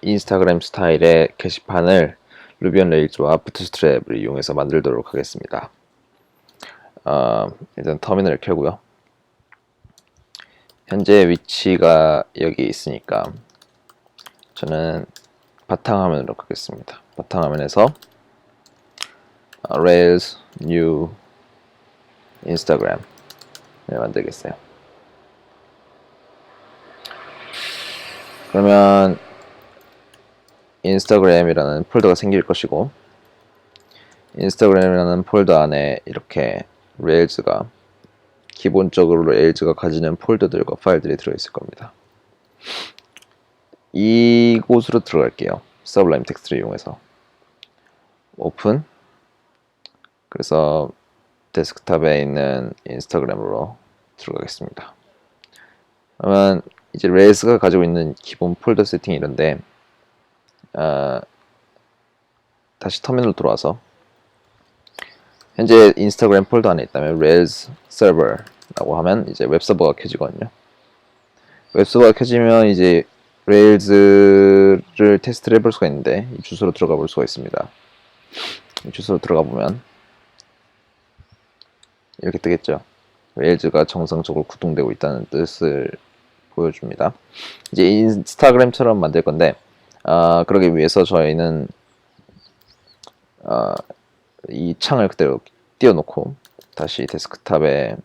인스타그램 스타일의 게시판을 루비 온 레일즈와 부트스트랩을 이용해서 만들도록 하겠습니다. 일단 터미널을 켜고요. 현재 위치가 여기 있으니까 저는 바탕화면으로 가겠습니다. 바탕화면에서 Rails New Instagram을 만들겠어요. 그러면 인스타그램이라는 폴더가 생길 것이고, 인스타그램이라는 폴더 안에 이렇게 레일즈가 기본적으로 레일즈가 가지는 폴더들과 파일들이 들어있을 겁니다. 이곳으로 들어갈게요. 서블라임 텍스트를 이용해서 오픈. 그래서 데스크탑에 있는 인스타그램으로 들어가겠습니다. 그러면 이제 레일즈가 가지고 있는 기본 폴더 세팅이 이런데, 다시 터미널로 들어와서 현재 인스타그램 폴더 안에 있다면 Rails Server라고 하면 이제 웹서버가 켜지거든요. 웹서버가 켜지면 이제 Rails를 테스트를 해볼 수가 있는데, 이 주소로 들어가 볼 수가 있습니다. 이 주소로 들어가 보면 이렇게 뜨겠죠. Rails가 정상적으로 구동되고 있다는 뜻을 보여줍니다. 이제 인스타그램처럼 만들 건데, 그러기 위해서 저희는 이 창을 그대로 띄워놓고 다시 데스크탑에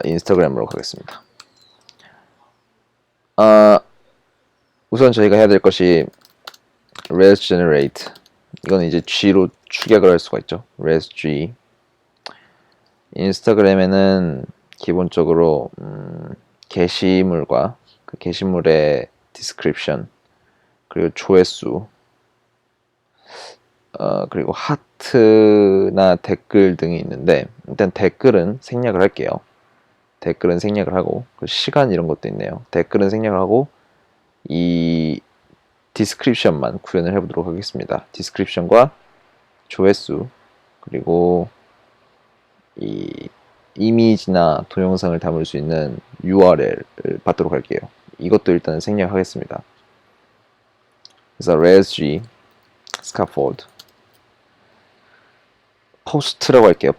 인스타그램으로 가겠습니다. 우선 저희가 해야 될 것이 Rails Generate, 이거는 이제 G로 축약을 할 수가 있죠. Rails G. 인스타그램에는 기본적으로 게시물과 그 게시물의 description, 그리고 조회수, 그리고 하트나 댓글 등이 있는데, 일단 댓글은 생략을 할게요. 댓글은 생략을 하고, 시간 이런 것도 있네요. 댓글은 생략을 하고 이 디스크립션만 구현을 해보도록 하겠습니다. 디스크립션과 조회수, 그리고 이 이미지나 동영상을 담을 수 있는 URL을 받도록 할게요. 이것도 일단 생략하겠습니다. 그래서 Rails G scaffold 포스트라고 할게요.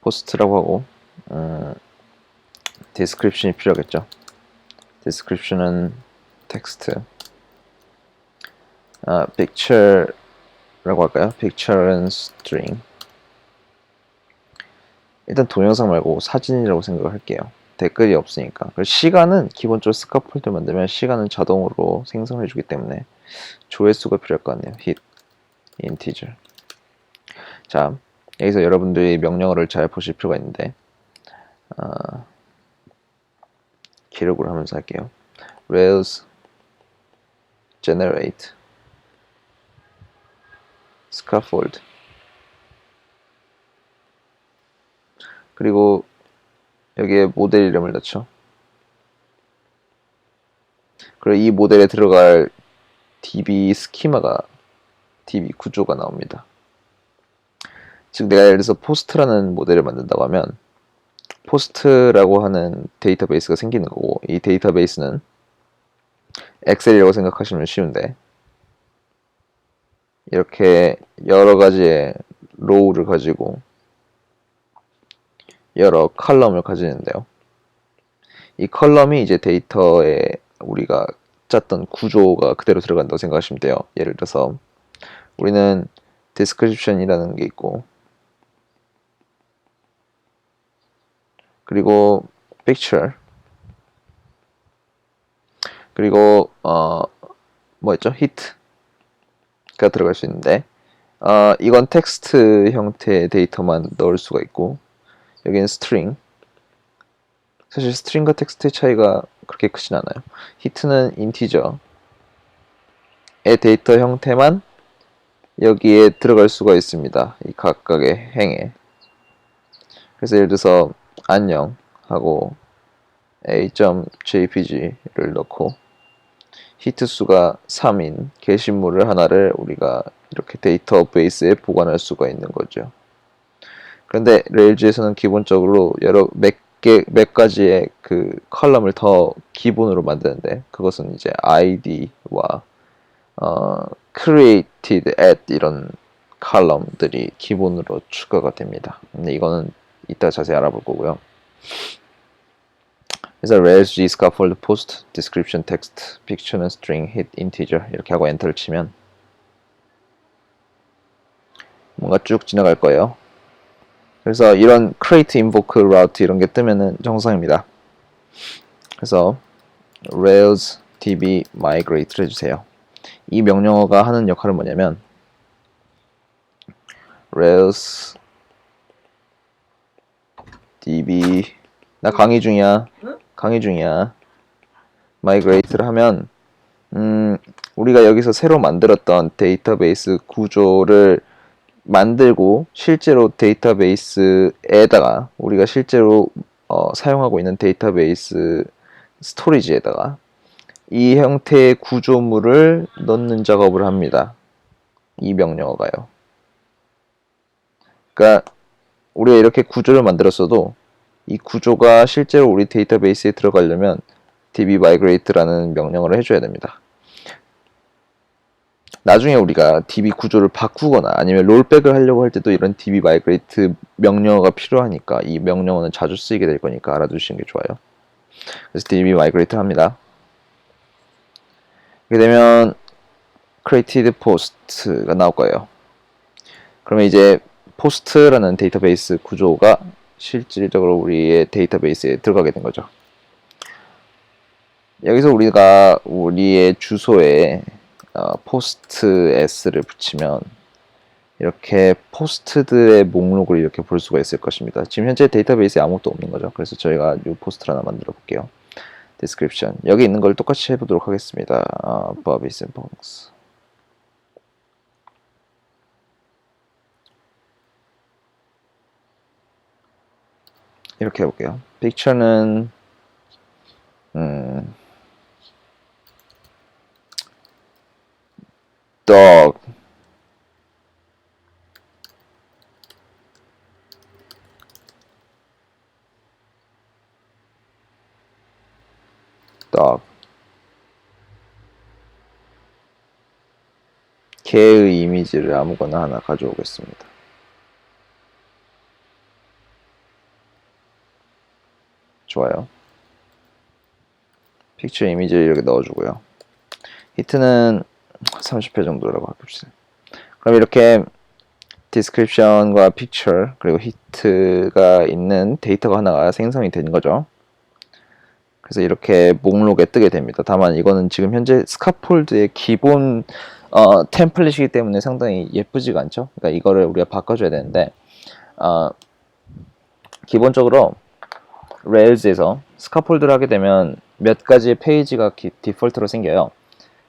포스트라고 하고, description이 필요하겠죠. description은 텍스트, picture라고 할까요? picture는 string. 일단 동영상 말고 사진이라고 생각을 할게요. 댓글이 없으니까. 그리고 시간은 기본적으로 스카폴드 만들면 시간은 자동으로 생성해 주기 때문에 조회수가 필요할 것 같네요. hit integer. 자, 여기서 여러분들이 명령어를 잘 보실 필요가 있는데, 기록을 하면서 할게요. Rails generate scaffold. 그리고 여기에 모델 이름을 넣죠. 그리고 이 모델에 들어갈 DB 스키마가, DB 구조가 나옵니다. 즉 내가 예를 들어서 포스트라는 모델을 만든다고 하면 포스트라고 하는 데이터베이스가 생기는 거고, 이 데이터베이스는 엑셀이라고 생각하시면 쉬운데, 이렇게 여러 가지의 로우를 가지고 여러 컬럼을 가지는데요. 이 컬럼이 이제 데이터에 우리가 짰던 구조가 그대로 들어간다고 생각하시면 돼요. 예를 들어서 우리는 description이라는 게 있고, 그리고 picture, 그리고 뭐였죠? hit가 들어갈 수 있는데, 이건 텍스트 형태의 데이터만 넣을 수가 있고, 여기는 string. 사실 string과 텍스트의 차이가 그렇게 크진 않아요. hit는 integer의 데이터 형태만 여기에 들어갈 수가 있습니다. 이 각각의 행에. 그래서 예를 들어서 안녕 하고 a.jpg를 넣고 히트 수가 3인 게시물을 하나를 우리가 이렇게 데이터베이스에 보관할 수가 있는 거죠. 그런데 레일즈에서는 기본적으로 몇 가지의 그 컬럼을 더 기본으로 만드는데 그것은 이제 id와 created at 이런 컬럼들이 기본으로 추가가 됩니다. 근데 이거는 이따 자세히 알아볼 거고요. 그래서 res g scaffold post description text picture는 string hit integer 이렇게 하고 엔터를 치면 뭔가 쭉 지나갈 거예요. 그래서 이런 create, invoke, route 이런 게 뜨면은 정상입니다. 그래서 rails db migrate를 해주세요. 이 명령어가 하는 역할은 뭐냐면 rails db 나 강의 중이야. 강의 중이야. migrate를 하면 우리가 여기서 새로 만들었던 데이터베이스 구조를 만들고 실제로 데이터베이스에다가 우리가 실제로 사용하고 있는 데이터베이스 스토리지에다가 이 형태의 구조물을 넣는 작업을 합니다. 이 명령어가요. 그러니까 우리가 이렇게 구조를 만들었어도 이 구조가 실제로 우리 데이터베이스에 들어가려면 db migrate라는 명령어를 해줘야 됩니다. 나중에 우리가 db 구조를 바꾸거나 아니면 롤백을 하려고 할 때도 이런 db migrate 명령어가 필요하니까 이 명령어는 자주 쓰이게 될 거니까 알아두시는 게 좋아요. 그래서 db migrate 합니다. 이렇게 되면 created post가 나올 거예요. 그러면 이제 post라는 데이터베이스 구조가 실질적으로 우리의 데이터베이스에 들어가게 된 거죠. 여기서 우리가 우리의 주소에 post s를 붙이면 이렇게 포스트들의 목록을 이렇게 볼 수가 있을 것입니다. 지금 현재 데이터베이스에 아무것도 없는 거죠. 그래서 저희가 new 포스트를 하나 만들어 볼게요. description 여기 있는 걸 똑같이 해보도록 하겠습니다. Bobby Simpsons 이렇게 해볼게요. picture는 dog 개의 이미지를 아무거나 하나 가져오겠습니다. 좋아요. 픽처 이미지를 이렇게 넣어주고요. 히트는 30회 정도라고 해봅시다. 그럼 이렇게 description과 picture 그리고 hit가 있는 데이터가 하나가 생성이 된 거죠. 그래서 이렇게 목록에 뜨게 됩니다. 다만 이거는 지금 현재 스카폴드의 기본 템플릿이기 때문에 상당히 예쁘지가 않죠. 그러니까 이거를 우리가 바꿔줘야 되는데 기본적으로 레일즈에서 스카폴드를 하게 되면 몇 가지의 페이지가 디폴트로 생겨요.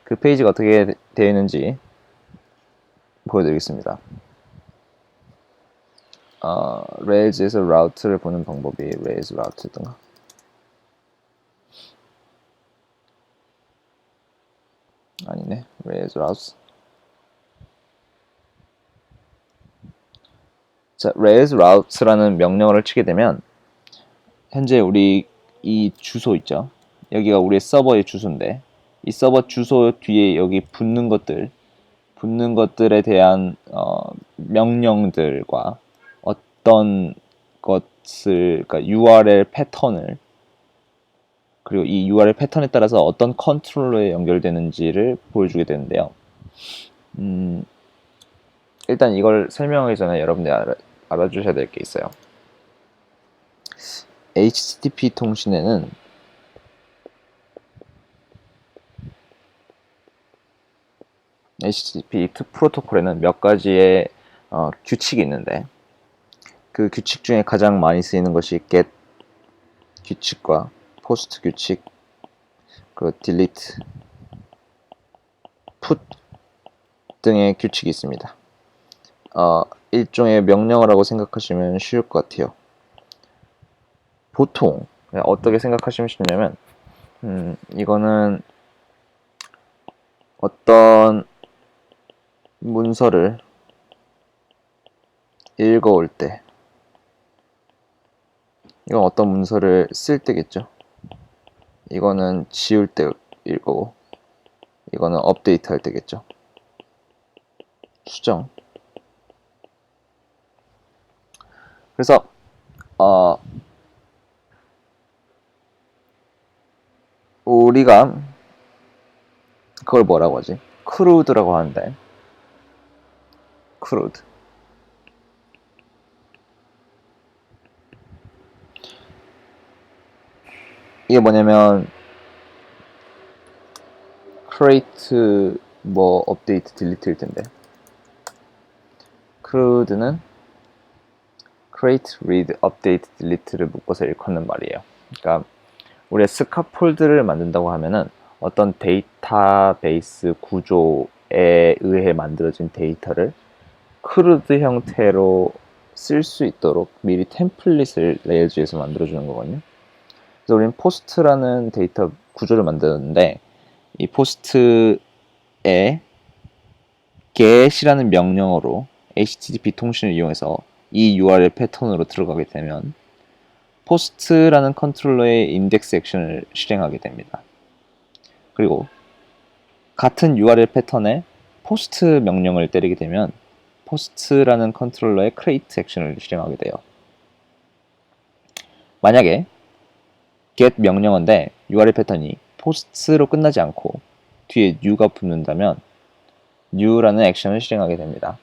그 페이지가 어떻게 되어 있는지 보여드리겠습니다. 레일즈에서 라우트를 보는 방법이 레일즈 라우트든가 아니네 레일즈 라우트 자 레일즈 라우트라는 명령어를 치게 되면 현재 우리 이 주소 있죠 여기가 우리의 서버의 주소인데 이 서버 주소 뒤에 여기 붙는 것들에 대한 명령들과 어떤 것을 그러니까 URL 패턴을 그리고 이 URL 패턴에 따라서 어떤 컨트롤러에 연결되는지를 보여주게 되는데요. 일단 이걸 설명하기 전에 여러분들이 알아주셔야 될 게 있어요. HTTP 통신에는 HTTP 프로토콜에는 몇 가지의 규칙이 있는데 그 규칙 중에 가장 많이 쓰이는 것이 get 규칙과 post 규칙 그리고 delete, put 등의 규칙이 있습니다. 일종의 명령어라고 생각하시면 쉬울 것 같아요. 보통 어떻게 생각하시면 쉽냐면 이거는 어떤 문서를 읽어올 때 이건 어떤 문서를 쓸 때겠죠. 이거는 지울 때일 거고, 이거는 업데이트 할 때겠죠. 수정. 그래서 우리가 그걸 뭐라고 하지? 크루드라고 하는데, 크루드. 이게 뭐냐면 create 뭐 update delete일 텐데, 크루드는 create, read, update, delete를 묶어서 일컫는 말이에요. 그러니까 우리가 스카폴드를 만든다고 하면은 어떤 데이터베이스 구조에 의해 만들어진 데이터를 크루드 형태로 쓸 수 있도록 미리 템플릿을 레이어즈에서 만들어주는 거거든요. 그래서 우리는 포스트라는 데이터 구조를 만드는데, 이 포스트에 get이라는 명령어로 HTTP 통신을 이용해서 이 URL 패턴으로 들어가게 되면 포스트라는 컨트롤러의 인덱스 액션을 실행하게 됩니다. 그리고 같은 URL 패턴에 포스트 명령을 때리게 되면 포스트라는 컨트롤러의 create 액션을 실행하게 돼요. 만약에 get 명령어인데 URL 패턴이 post로 끝나지 않고 뒤에 new가 붙는다면 new라는 액션을 실행하게 됩니다.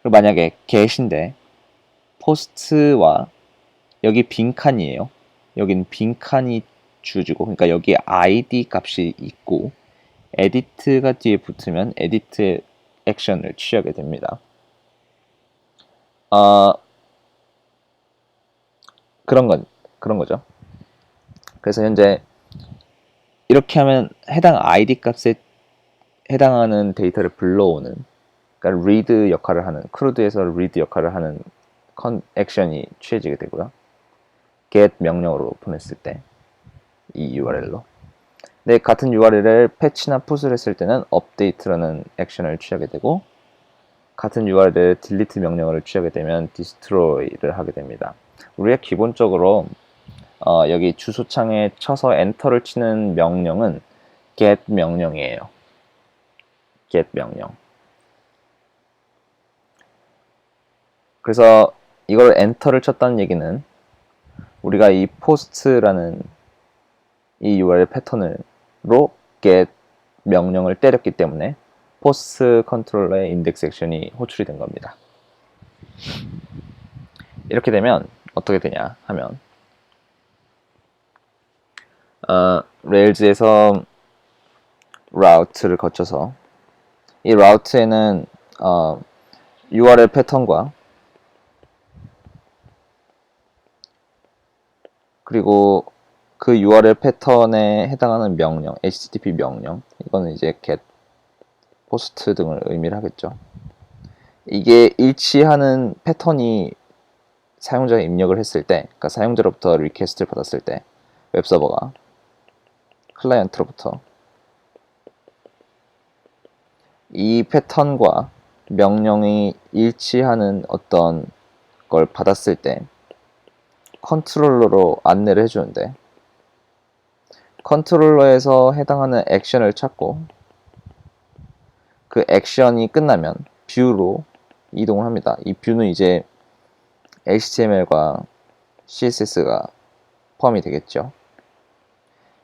그리고 만약에 get인데 post와 여기 빈칸이에요. 여기는 빈칸이 주어지고, 그러니까 여기에 id 값이 있고 edit가 뒤에 붙으면 edit 액션을 취하게 됩니다. 그런 거죠. 그래서 현재 이렇게 하면 해당 id 값에 해당하는 데이터를 불러오는, 그러니까 read 역할을 하는, 크루드에서 read 역할을 하는 액션이 취해지게 되고요. get 명령으로 보냈을 때 이 URL로. 근데 같은 URL을 패치나 풋을 했을 때는 update라는 액션을 취하게 되고, 같은 URL에 delete 명령어를 취하게 되면 destroy를 하게 됩니다. 우리가 기본적으로 여기 주소창에 쳐서 엔터를 치는 명령은 get 명령이에요. get 명령. 그래서 이걸 엔터를 쳤다는 얘기는 우리가 이 post라는 이 URL 패턴으로 get 명령을 때렸기 때문에 post 컨트롤러의 인덱스 액션이 호출이 된 겁니다. 이렇게 되면 어떻게 되냐 하면 레일즈에서 route를 거쳐서 이 route에는 URL 패턴과 그리고 그 URL 패턴에 해당하는 명령, HTTP 명령, 이거는 이제 get, post 등을 의미를 하겠죠. 이게 일치하는 패턴이 사용자가 입력을 했을 때, 그러니까 사용자로부터 리퀘스트를 받았을 때 웹서버가 클라이언트로부터 이 패턴과 명령이 일치하는 어떤 걸 받았을 때 컨트롤러로 안내를 해주는데, 컨트롤러에서 해당하는 액션을 찾고 그 액션이 끝나면 뷰로 이동을 합니다. 이 뷰는 이제 HTML과 CSS가 포함이 되겠죠.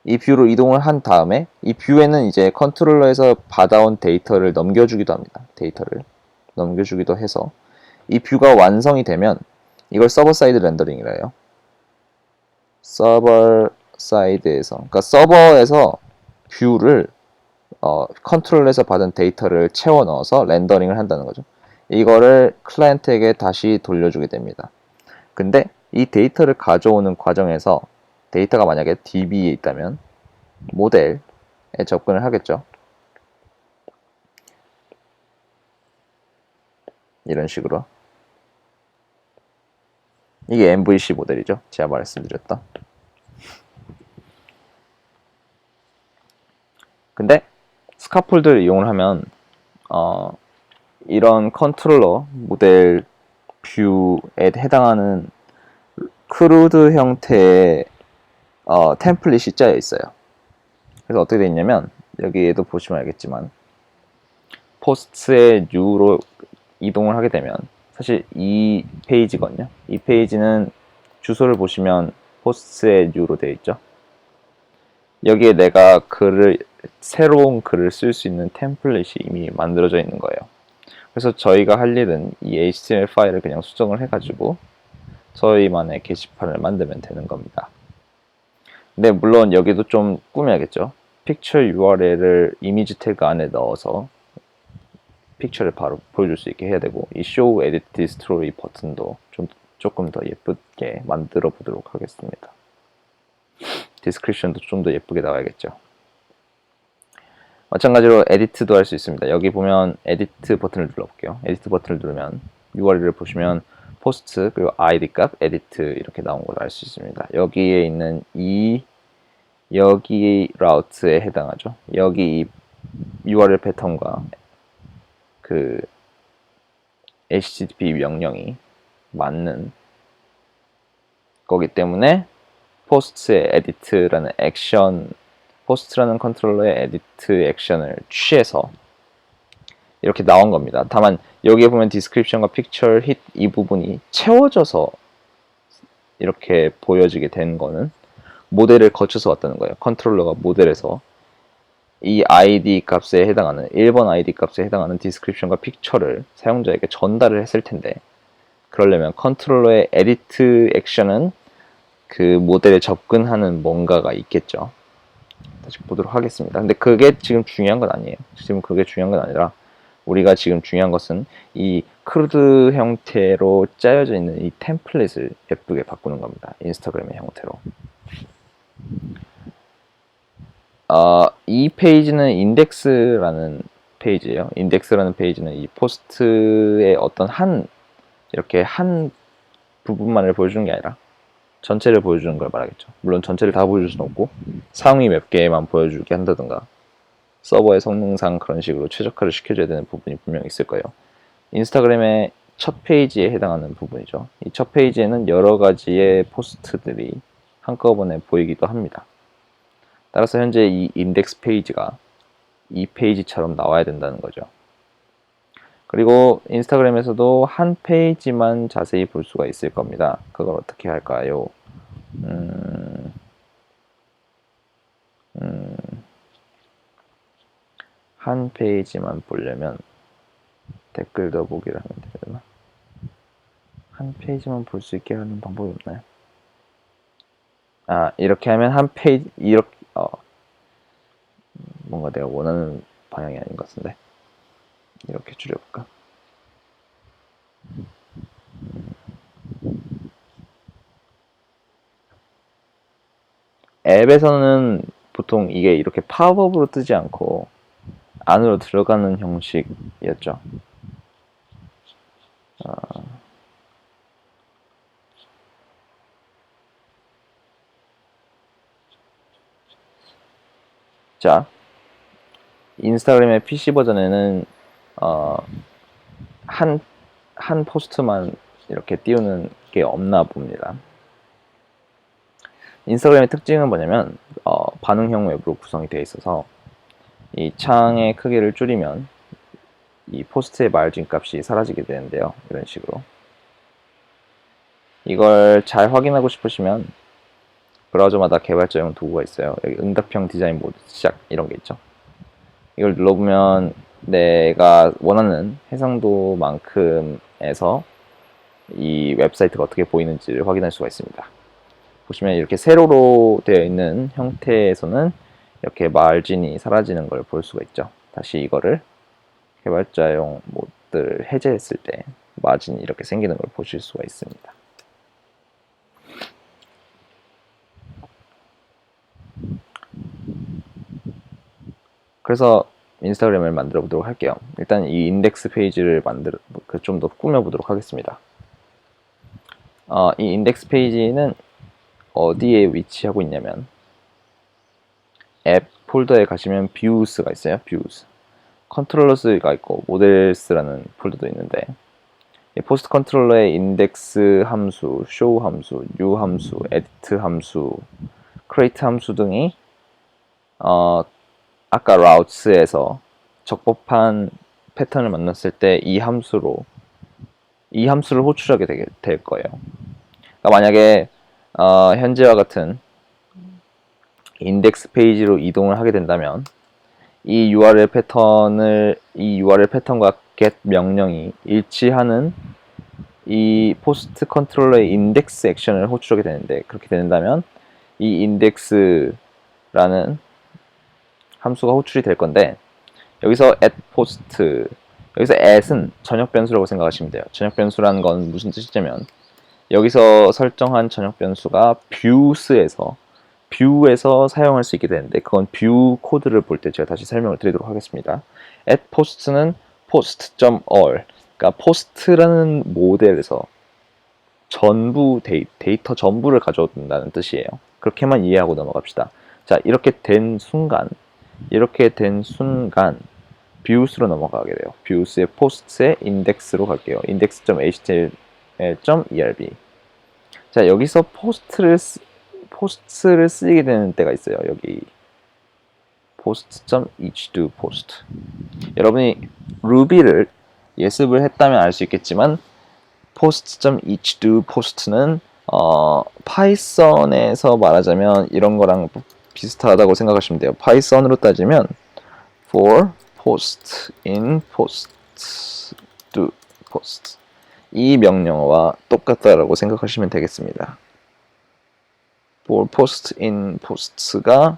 이 뷰로 이동을 한 다음에 이 뷰에는 이제 컨트롤러에서 받아온 데이터를 넘겨주기도 합니다. 데이터를 넘겨주기도 해서 이 뷰가 완성이 되면 이걸 서버 사이드 렌더링이라 해요. 서버 사이드에서, 그러니까 서버에서 뷰를 컨트롤에서 받은 데이터를 채워 넣어서 렌더링을 한다는 거죠. 이거를 클라이언트에게 다시 돌려주게 됩니다. 근데 이 데이터를 가져오는 과정에서 데이터가 만약에 DB에 있다면 모델에 접근을 하겠죠. 이런 식으로. 이게 MVC 모델이죠. 제가 말씀드렸던. 근데 스카폴드를 이용을 하면 이런 컨트롤러 모델 뷰에 해당하는 크루드 형태의 템플릿이 짜여 있어요. 그래서 어떻게 되어 있냐면 여기에도 보시면 알겠지만 포스트의 U로 이동을 하게 되면 사실 이 페이지거든요. 이 페이지는 주소를 보시면 포스트의 U로 되어 있죠. 여기에 내가 새로운 글을 쓸 수 있는 템플릿이 이미 만들어져 있는 거예요. 그래서 저희가 할 일은 이 HTML 파일을 그냥 수정을 해가지고 저희만의 게시판을 만들면 되는 겁니다. 근데 물론 여기도 좀 꾸며야겠죠. 픽처 URL을 이미지 태그 안에 넣어서 픽처를 바로 보여줄 수 있게 해야 되고, 이 Show Edit Destroy 버튼도 조금 더 예쁘게 만들어 보도록 하겠습니다. 디스크립션도 좀 더 예쁘게 나와야겠죠. 마찬가지로 에디트도 할 수 있습니다. 여기 보면 에디트 버튼을 눌러볼게요. 에디트 버튼을 누르면 URL을 보시면 포스트 그리고 ID 값 에디트 이렇게 나온 걸 알 수 있습니다. 여기에 있는 여기 라우트에 해당하죠. 여기 이 URL 패턴과 그 HTTP 명령이 맞는 거기 때문에 포스트의 에디트라는 액션, 포스트라는 컨트롤러의 에디트 액션을 취해서 이렇게 나온 겁니다. 다만 여기에 보면 디스크립션과 픽처, 힛 이 부분이 채워져서 이렇게 보여지게 된 거는 모델을 거쳐서 왔다는 거예요. 컨트롤러가 모델에서 이 ID 값에 해당하는 1번 ID 값에 해당하는 디스크립션과 픽처를 사용자에게 전달을 했을 텐데, 그러려면 컨트롤러의 에디트 액션은 그 모델에 접근하는 뭔가가 있겠죠. 다시 보도록 하겠습니다. 근데 그게 지금 중요한 건 아니에요. 지금 그게 중요한 건 아니라 우리가 지금 중요한 것은 이 크루드 형태로 짜여져 있는 이 템플릿을 예쁘게 바꾸는 겁니다. 인스타그램의 형태로. 이 페이지는 인덱스라는 페이지예요. 인덱스라는 페이지는 이 포스트의 어떤 이렇게 한 부분만을 보여주는 게 아니라 전체를 보여주는 걸 말하겠죠. 물론 전체를 다 보여줄 수는 없고 상위 몇 개만 보여주게 한다든가 서버의 성능상 그런 식으로 최적화를 시켜줘야 되는 부분이 분명히 있을 거예요. 인스타그램의 첫 페이지에 해당하는 부분이죠. 이 첫 페이지에는 여러 가지의 포스트들이 한꺼번에 보이기도 합니다. 따라서 현재 이 인덱스 페이지가 이 페이지처럼 나와야 된다는 거죠. 그리고 인스타그램에서도 한 페이지만 자세히 볼 수가 있을 겁니다. 그걸 어떻게 할까요? 한 페이지만 보려면 댓글 더보기를 하면 되나? 한 페이지만 볼 수 있게 하는 방법이 없나요? 이렇게 하면 한 페이지 이렇게 뭔가 내가 원하는 방향이 아닌 것 같은데 이렇게 줄여볼까? 앱에서는 보통 이게 이렇게 팝업으로 뜨지 않고 안으로 들어가는 형식이었죠. 자, 인스타그램의 PC 버전에는 한 포스트만 이렇게 띄우는 게 없나 봅니다. 인스타그램의 특징은 뭐냐면 반응형 웹으로 구성이 되어 있어서 이 창의 크기를 줄이면 이 포스트의 마진 값이 사라지게 되는데요. 이런 식으로. 이걸 잘 확인하고 싶으시면 브라우저마다 개발자용 도구가 있어요. 여기 응답형 디자인 모드 시작 이런 게 있죠. 이걸 눌러보면 내가 원하는 해상도만큼에서 이 웹사이트가 어떻게 보이는지를 확인할 수가 있습니다. 보시면 이렇게 세로로 되어 있는 형태에서는 이렇게 마진이 사라지는 걸 볼 수가 있죠. 다시 이거를 개발자용 모드를 해제했을 때 마진이 이렇게 생기는 걸 보실 수가 있습니다. 그래서 인스타그램을 만들어 보도록 할게요. 일단 이 인덱스 페이지를 좀 더 꾸며 보도록 하겠습니다. 이 인덱스 페이지는 어디에 위치하고 있냐면 앱 폴더에 가시면 Views가 있어요. Views. 컨트롤러스가 있고 모델스라는 폴더도 있는데 이 포스트 컨트롤러의 인덱스 함수, show 함수, new 함수, edit 함수, create 함수 등이 아까 routes에서 적법한 패턴을 만났을 때 이 함수를 호출하게 될 거예요. 그러니까 만약에 현재와 같은 인덱스 페이지로 이동을 하게 된다면 이 URL 패턴과 get 명령이 일치하는 이 포스트 컨트롤러의 인덱스 액션을 호출하게 되는데, 그렇게 된다면 이 인덱스라는 함수가 호출이 될 건데, 여기서 여기서 at은 전역 변수라고 생각하시면 돼요. 전역 변수라는 건 무슨 뜻이냐면, 여기서 설정한 전역 변수가 뷰에서 사용할 수 있게 되는데, 그건 뷰 코드를 볼 때 제가 다시 설명을 드리도록 하겠습니다. at post는 post.all, 그러니까 post라는 모델에서 전부 데이터 전부를 가져온다는 뜻이에요. 그렇게만 이해하고 넘어갑시다. 자, 이렇게 된 순간 views로 넘어가게 돼요. views의 post의 index로 갈게요. index.html.erb. 자, 여기서 post를 쓰게 되는 때가 있어요. 여기 post.eachdo post. 여러분이 ruby를 예습을 했다면 알 수 있겠지만 post.eachdo post는 파이썬에서 말하자면 이런 거랑 비슷하다고 생각하시면 돼요. 파이썬으로 따지면 for post in post do post 이 명령어와 똑같다라고 생각하시면 되겠습니다. for post in post가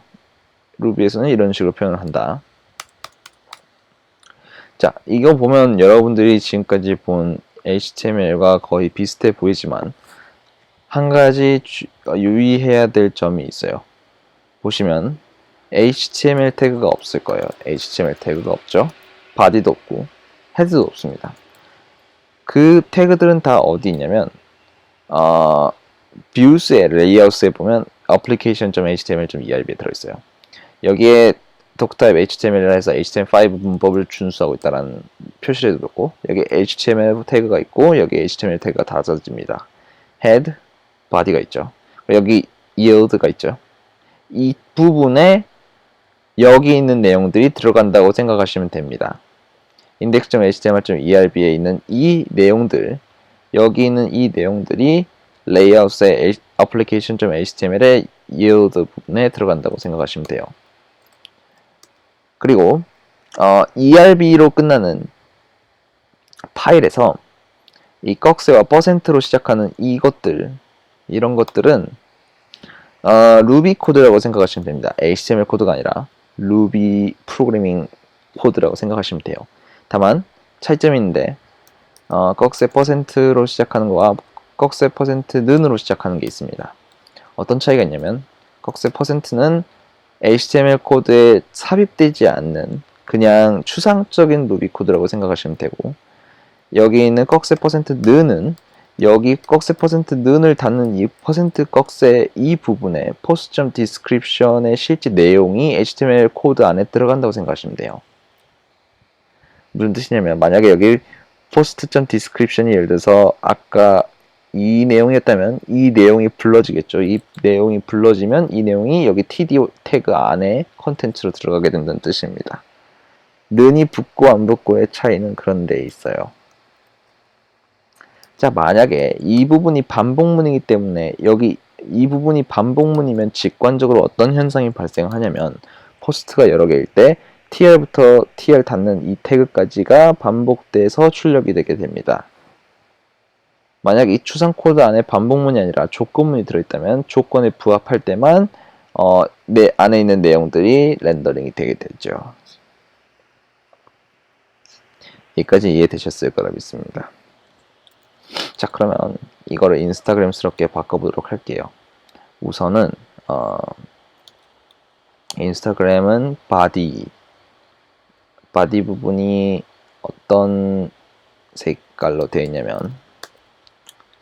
루비에서는 이런 식으로 표현을 한다. 자, 이거 보면 여러분들이 지금까지 본 HTML과 거의 비슷해 보이지만 한 가지 유의해야 될 점이 있어요. 보시면 HTML 태그가 없을 거예요. HTML 태그가 없죠. body도 없고 head도 없습니다. 그 태그들은 다 어디 있냐면 views의 레이아웃에 보면 application.html.erb에 들어있어요. 여기에 doctype HTML이라 해서 HTML5 문법을 준수하고 있다는 표시를 해뒀고, 여기 HTML 태그가 있고 여기 HTML 태그가 다 젖집니다. head, body가 있죠. 여기 yield가 있죠. 이 부분에 여기 있는 내용들이 들어간다고 생각하시면 됩니다. index.html.erb에 있는 이 내용들, 여기 있는 이 내용들이 레이아웃의 application.html의 yield 부분에 들어간다고 생각하시면 돼요. 그리고 erb로 끝나는 파일에서 이 꺽쇠와 %로 시작하는 이런 것들은 루비 코드라고 생각하시면 됩니다. HTML 코드가 아니라 루비 프로그래밍 코드라고 생각하시면 돼요. 다만 차이점이 있는데 꺽쇠 %로 시작하는 거와 꺽쇠 %는으로 시작하는 게 있습니다. 어떤 차이가 있냐면 꺽쇠 %는 HTML 코드에 삽입되지 않는 그냥 추상적인 루비 코드라고 생각하시면 되고, 여기 있는 꺽쇠 %는은 여기 꺽쇠 %는을 닫는 이 %꺽쇠 이 부분에 post.description의 실제 내용이 HTML 코드 안에 들어간다고 생각하시면 돼요. 무슨 뜻이냐면, 만약에 여기 post.description이 예를 들어서 아까 이 내용이었다면 이 내용이 불러지겠죠. 이 내용이 불러지면 이 내용이 여기 td 태그 안에 컨텐츠로 들어가게 된다는 뜻입니다. 는이 붙고 안 붙고의 차이는 그런 데 있어요. 자, 만약에 이 부분이 반복문이기 때문에 여기 이 부분이 반복문이면 직관적으로 어떤 현상이 발생하냐면, 포스트가 여러 개일 때 tr부터 tr 닫는 이 태그까지가 반복돼서 출력이 되게 됩니다. 만약 이 추상 코드 안에 반복문이 아니라 조건문이 들어있다면 조건에 부합할 때만 내 안에 있는 내용들이 렌더링이 되게 되죠. 여기까지 이해되셨을 거라 믿습니다. 자, 그러면 이거를 인스타그램스럽게 바꿔보도록 할게요. 우선은 인스타그램은 body 부분이 어떤 색깔로 되어 있냐면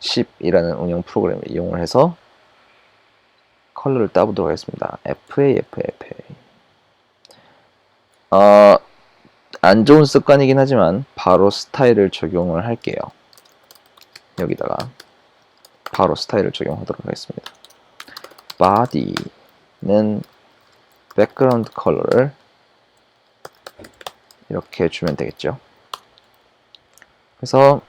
ship이라는 운영 프로그램을 이용을 해서 컬러를 따보도록 하겠습니다. FA 안 좋은 습관이긴 하지만 바로 스타일을 적용을 할게요. 여기다가 바로 스타일을 적용하도록 하겠습니다. body는 백그라운드 컬러를 이렇게 주면 되겠죠. 그래서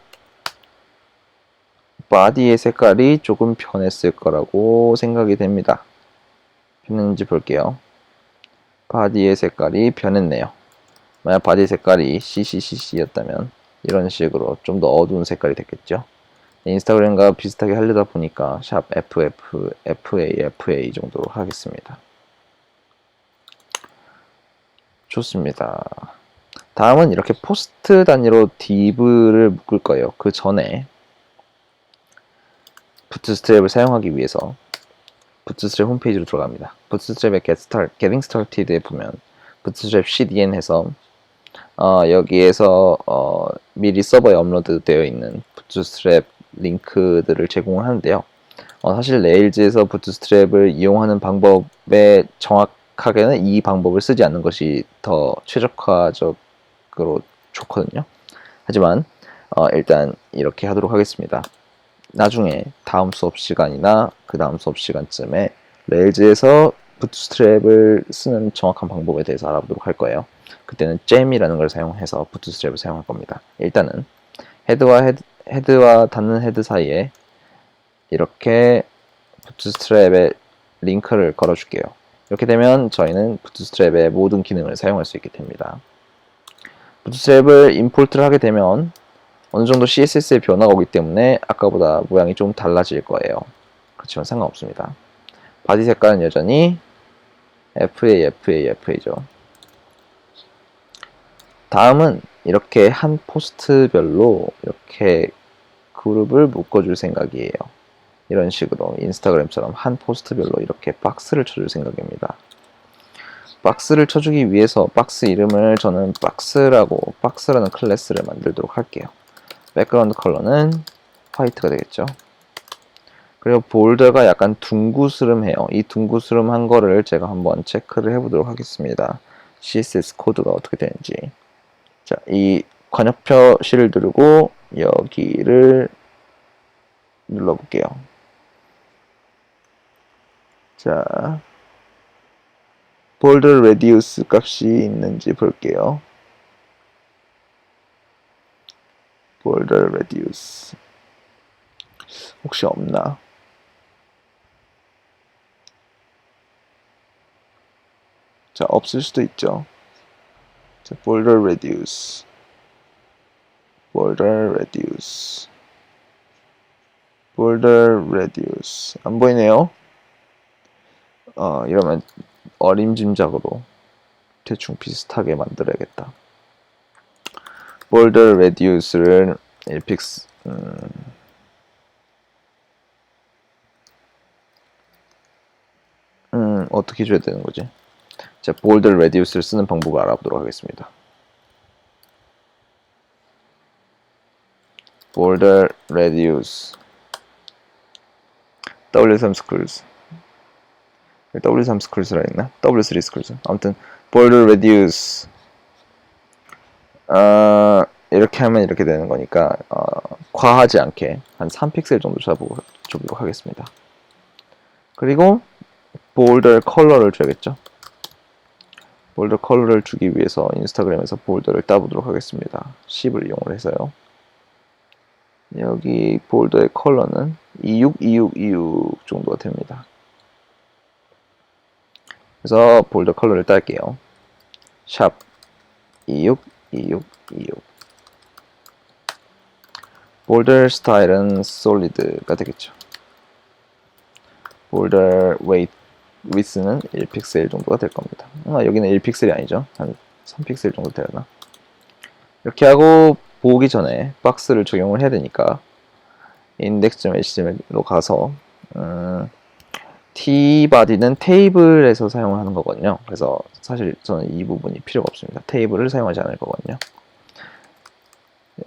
body의 색깔이 조금 변했을 거라고 생각이 됩니다. 변했는지 볼게요. body의 색깔이 변했네요. 만약 바디 색깔이 CCCC였다면 이런 식으로 좀 더 어두운 색깔이 됐겠죠. 인스타그램과 비슷하게 하려다 보니까 샵 FF, FA, FA 정도로 하겠습니다. 좋습니다. 다음은 이렇게 포스트 단위로 div를 묶을 거예요. 그 전에 부트스트랩을 사용하기 위해서 부트스트랩 홈페이지로 들어갑니다. 부트스트랩의 Getting Started에 보면 부트스트랩 CDN 해서 여기에서 미리 서버에 업로드 되어 있는 부트스트랩 링크들을 제공을 하는데요. 사실 레일즈에서 부트스트랩을 이용하는 방법에 정확하게는 이 방법을 쓰지 않는 것이 더 최적화적으로 좋거든요. 하지만 일단 이렇게 하도록 하겠습니다. 나중에 다음 수업 시간이나 그 다음 수업 시간쯤에 레일즈에서 부트스트랩을 쓰는 정확한 방법에 대해서 알아보도록 할 거예요. 그때는 잼이라는 걸 사용해서 부트스트랩을 사용할 겁니다. 일단은 헤드와 닿는 헤드 사이에 이렇게 부트스트랩의 링크를 걸어줄게요. 이렇게 되면 저희는 부트스트랩의 모든 기능을 사용할 수 있게 됩니다. 부트스트랩을 임포트를 하게 되면 어느 정도 CSS의 변화가 오기 때문에 아까보다 모양이 좀 달라질 거예요. 그렇지만 상관없습니다. 바디 색깔은 여전히 FA, FA, FA죠. 다음은 이렇게 한 포스트별로 이렇게 그룹을 묶어줄 생각이에요. 이런 식으로 인스타그램처럼 한 포스트별로 이렇게 박스를 쳐줄 생각입니다. 박스를 쳐주기 위해서 박스 이름을 저는 박스라는 클래스를 만들도록 할게요. 백그라운드 컬러는 화이트가 되겠죠. 그리고 볼더가 약간 둥구스름해요. 이 둥구스름한 거를 제가 한번 체크를 해보도록 하겠습니다. CSS 코드가 어떻게 되는지. 자, 이 관역표시를 누르고 여기를 눌러볼게요. 자, 볼더 레디우스 값이 있는지 볼게요. 볼더 레디우스 혹시 없나? 자, 없을 수도 있죠. 자, 볼더 레디우스 안 보이네요. 이러면 어림짐작으로 대충 비슷하게 만들어야겠다. 볼더 레디우스를 1픽스 어떻게 줘야 되는 거지? 자, 볼더 레디우스를 쓰는 방법을 알아보도록 하겠습니다. 볼더 레디우스 W3 스쿨스 W3 스쿨스라 했나? W3 스쿨스 아무튼 볼더 레디우스 이렇게 하면 이렇게 되는 거니까 과하지 않게 한 3픽셀 정도 줘보도록 하겠습니다. 그리고 볼더 컬러를 줘야겠죠. 볼더 컬러를 주기 위해서 인스타그램에서 볼더를 따보도록 하겠습니다. 10을 이용을 해서요. 여기 볼더의 컬러는 26 정도가 됩니다. 그래서 볼더 컬러를 딸게요. 샵 26 볼더 스타일은 솔리드가 되겠죠. 볼더 위스는 1픽셀 정도가 될 겁니다. 여기는 1픽셀이 아니죠. 한 3픽셀 정도 되려나? 이렇게 하고 보기 전에 박스를 적용을 해야 되니까 index.html로 가서 tbody는 테이블에서 사용하는 거거든요. 그래서 사실 저는 이 부분이 필요가 없습니다. 테이블을 사용하지 않을 거거든요.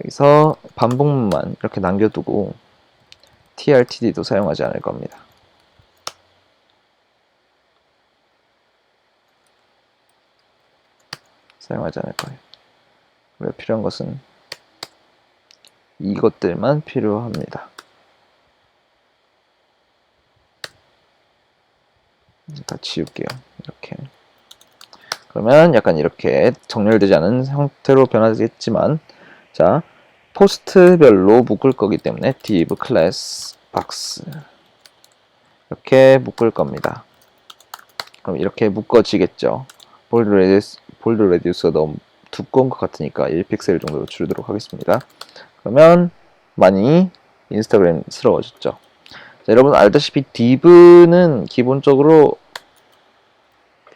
여기서 반복문만 이렇게 남겨두고 trtd도 사용하지 않을 겁니다. 사용하지 않을 거예요. 그리고 필요한 것은 이것들만 필요합니다. 다 지울게요. 이렇게. 그러면 약간 이렇게 정렬되지 않은 형태로 변하겠지만, 자, 포스트별로 묶을 거기 때문에 div class box 이렇게 묶을 겁니다. 그럼 이렇게 묶어지겠죠. 볼드 레디우스가 너무 두꺼운 것 같으니까 1픽셀 정도로 줄이도록 하겠습니다. 그러면 많이 인스타그램스러워졌죠. 자, 여러분 알다시피 div는 기본적으로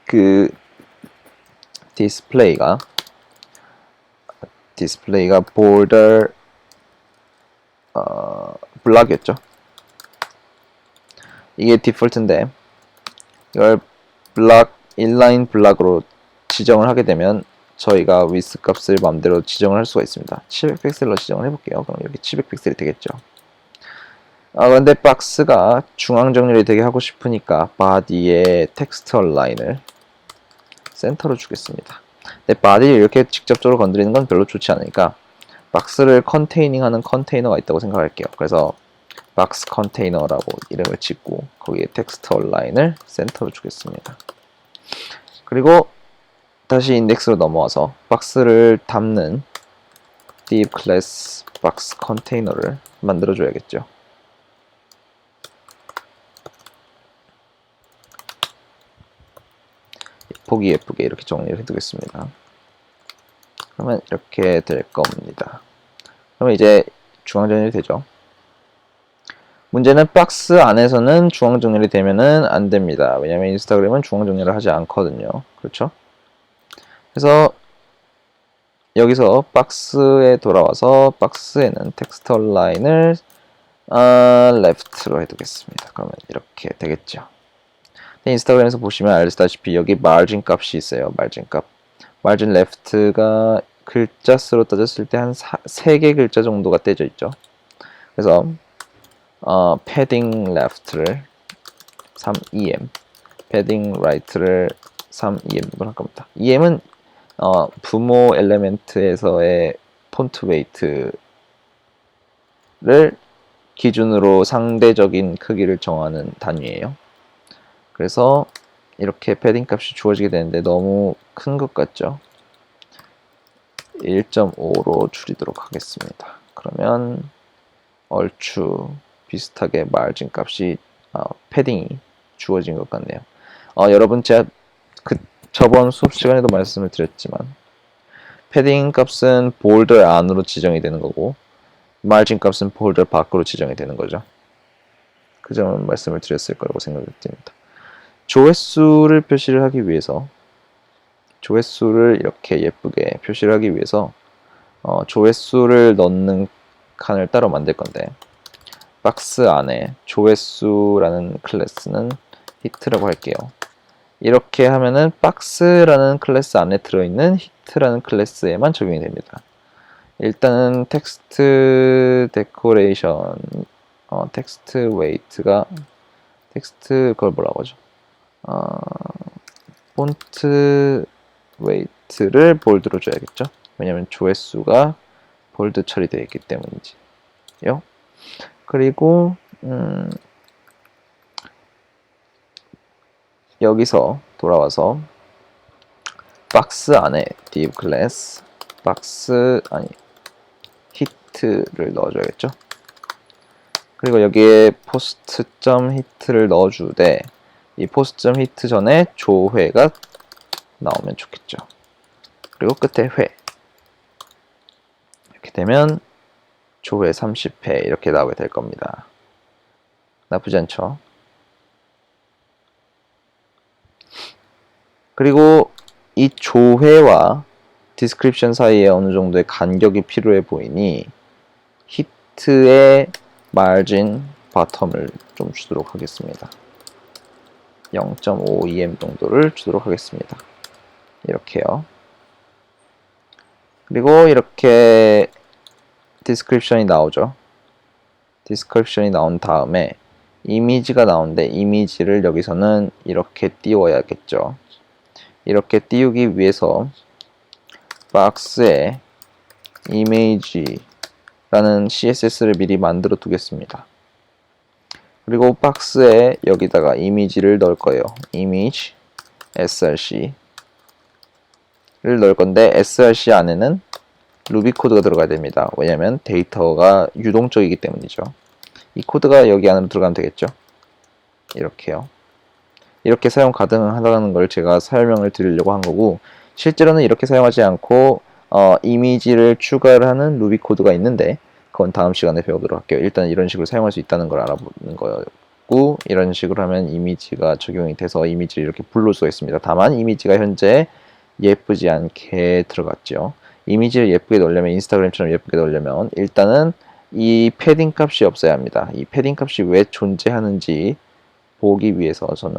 그 디스플레이가 border 블락이었죠. 이게 디폴트인데 이걸 인라인 블락으로 지정을 하게 되면 저희가 width 값을 마음대로 지정을 할 수가 있습니다. 700픽셀로 지정을 해볼게요. 그럼 이렇게 700픽셀이 되겠죠. 그런데 박스가 중앙 정렬이 되게 하고 싶으니까 body에 텍스트 얼라인을 센터로 주겠습니다. 근데 body를 이렇게 직접적으로 건드리는 건 별로 좋지 않으니까 박스를 컨테이닝하는 컨테이너가 있다고 생각할게요. 그래서 박스 컨테이너라고 이름을 짓고 거기에 텍스트 얼라인을 센터로 주겠습니다. 그리고 다시 인덱스로 넘어와서 박스를 담는 div class box 컨테이너를 만들어 줘야겠죠. 보기 예쁘게 이렇게 정리를 해두겠습니다. 그러면 이렇게 될 겁니다. 그러면 이제 중앙 정렬이 되죠. 문제는 박스 안에서는 중앙 정렬이 되면은 안 됩니다. 왜냐면 인스타그램은 중앙 정렬을 하지 않거든요. 그렇죠? 그래서 여기서 박스에 돌아와서 박스에는 텍스트 얼라인을 left로 해두겠습니다. 그러면 이렇게 되겠죠. 인스타그램에서 보시면 알다시피 여기 margin 값이 있어요. margin 값. margin left가 글자 수로 따졌을 때 한 3개 글자 정도가 떼져 있죠. 그래서 padding left를 3em, padding right를 3em으로 할 겁니다. em은 부모 엘레멘트에서의 폰트 웨이트를 기준으로 상대적인 크기를 정하는 단위예요. 그래서 이렇게 패딩 값이 주어지게 되는데 너무 큰 것 같죠? 1.5로 줄이도록 하겠습니다. 그러면 얼추 비슷하게 마진 값이 패딩이 주어진 것 같네요. 여러분 제가 저번 수업 시간에도 말씀을 드렸지만 패딩 값은 볼더 안으로 지정이 되는 거고 마진 값은 볼더 밖으로 지정이 되는 거죠. 그 점은 말씀을 드렸을 거라고 생각이 듭니다. 조회수를 표시를 하기 위해서 조회수를 이렇게 예쁘게 표시를 하기 위해서 조회수를 넣는 칸을 따로 만들 건데 박스 안에 조회수라는 클래스는 히트라고 할게요. 이렇게 하면은 박스라는 클래스 안에 들어있는 히트라는 클래스에만 적용이 됩니다. 일단은 텍스트 데코레이션 텍스트 웨이트가 텍스트 그걸 뭐라고 하죠? 폰트 웨이트를 볼드로 줘야겠죠? 왜냐면 조회수가 볼드 처리되어 있기 때문이지요. 그리고 여기서 돌아와서 박스 안에 div class hit를 넣어줘야겠죠. 그리고 여기에 post.hit를 넣어주되 이 post.hit 전에 조회가 나오면 좋겠죠. 그리고 끝에 회 이렇게 되면 조회 30회 이렇게 나오게 될 겁니다. 나쁘지 않죠? 그리고 이 조회와 디스크립션 사이에 어느 정도의 간격이 필요해 보이니 히트의 마진 바텀을 좀 주도록 하겠습니다. 0.5em 정도를 주도록 하겠습니다. 이렇게요. 그리고 이렇게 디스크립션이 나오죠. 디스크립션이 나온 다음에 이미지가 나오는데 이미지를 여기서는 이렇게 띄워야겠죠. 이렇게 띄우기 위해서 박스에 이미지라는 CSS를 미리 만들어 두겠습니다. 그리고 박스에 여기다가 이미지를 넣을 거예요. 이미지 src를 넣을 건데 src 안에는 루비 코드가 들어가야 됩니다. 왜냐면 데이터가 유동적이기 때문이죠. 이 코드가 여기 안으로 들어가면 되겠죠. 이렇게요. 이렇게 사용 가능하다는 걸 제가 설명을 드리려고 한 거고, 실제로는 이렇게 사용하지 않고 이미지를 추가를 하는 루비 코드가 있는데 그건 다음 시간에 배우도록 할게요. 일단 이런 식으로 사용할 수 있다는 걸 알아보는 거였고, 이런 식으로 하면 이미지가 적용이 돼서 이미지를 이렇게 불러올 수가 있습니다. 다만 이미지가 현재 예쁘지 않게 들어갔죠. 이미지를 예쁘게 넣으려면, 인스타그램처럼 예쁘게 넣으려면 일단은 이 패딩 값이 없어야 합니다. 이 패딩 값이 왜 존재하는지 보기 위해서 저는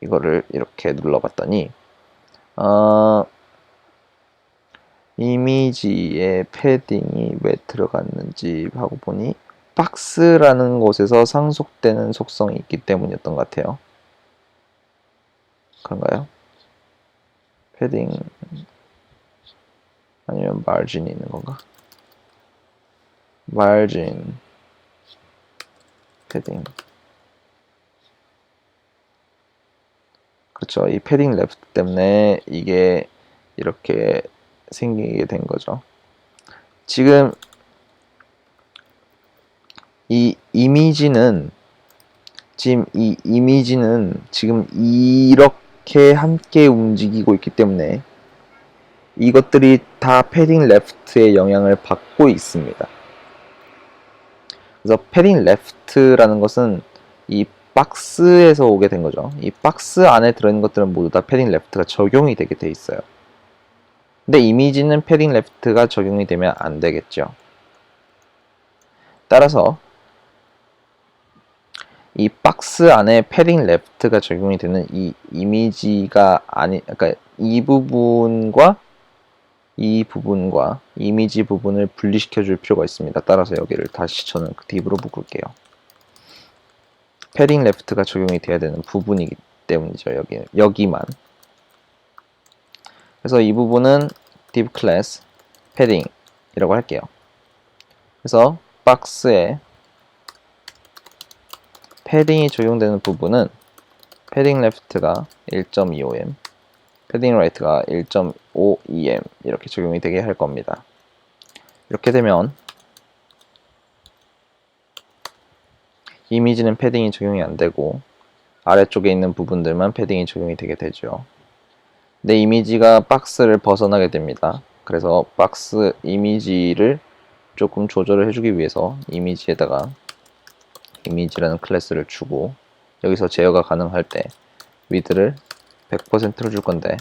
이거를 이렇게 눌러봤더니 이미지의 패딩이 왜 들어갔는지 하고 보니 박스라는 곳에서 상속되는 속성이 있기 때문이었던 것 같아요. 그런가요? 패딩 아니면 마진이 있는 건가? 마진 패딩. 그렇죠. 이 패딩 레프트 때문에 이게 이렇게 생기게 된 거죠. 지금 이 이미지는 지금 이렇게 함께 움직이고 있기 때문에 이것들이 다 패딩 레프트의 영향을 받고 있습니다. 그래서 패딩 레프트라는 것은 이 박스에서 오게 된 거죠. 이 박스 안에 들어있는 것들은 모두 다 패딩 레프트가 적용이 되게 돼 있어요. 근데 이미지는 패딩 레프트가 적용이 되면 안 되겠죠. 따라서 이 박스 안에 패딩 레프트가 적용이 되는 이 이미지가 그러니까 이 부분과 이미지 부분을 분리시켜 줄 필요가 있습니다. 따라서 여기를 다시 저는 그 딥으로 묶을게요. 패딩 레프트가 적용이 돼야 되는 부분이기 때문이죠. 여기만. 그래서 이 부분은 div class padding이라고 할게요. 그래서 박스에 패딩이 적용되는 부분은 패딩 레프트가 1.25m, 패딩 라이트가 1.52m 이렇게 적용이 되게 할 겁니다. 이렇게 되면 이미지는 패딩이 적용이 안 되고 아래쪽에 있는 부분들만 패딩이 적용이 되게 되죠. 내 이미지가 박스를 벗어나게 됩니다. 그래서 박스 이미지를 조금 조절을 해주기 위해서 이미지에다가 이미지라는 클래스를 주고 여기서 제어가 가능할 때 width를 100%로 줄 건데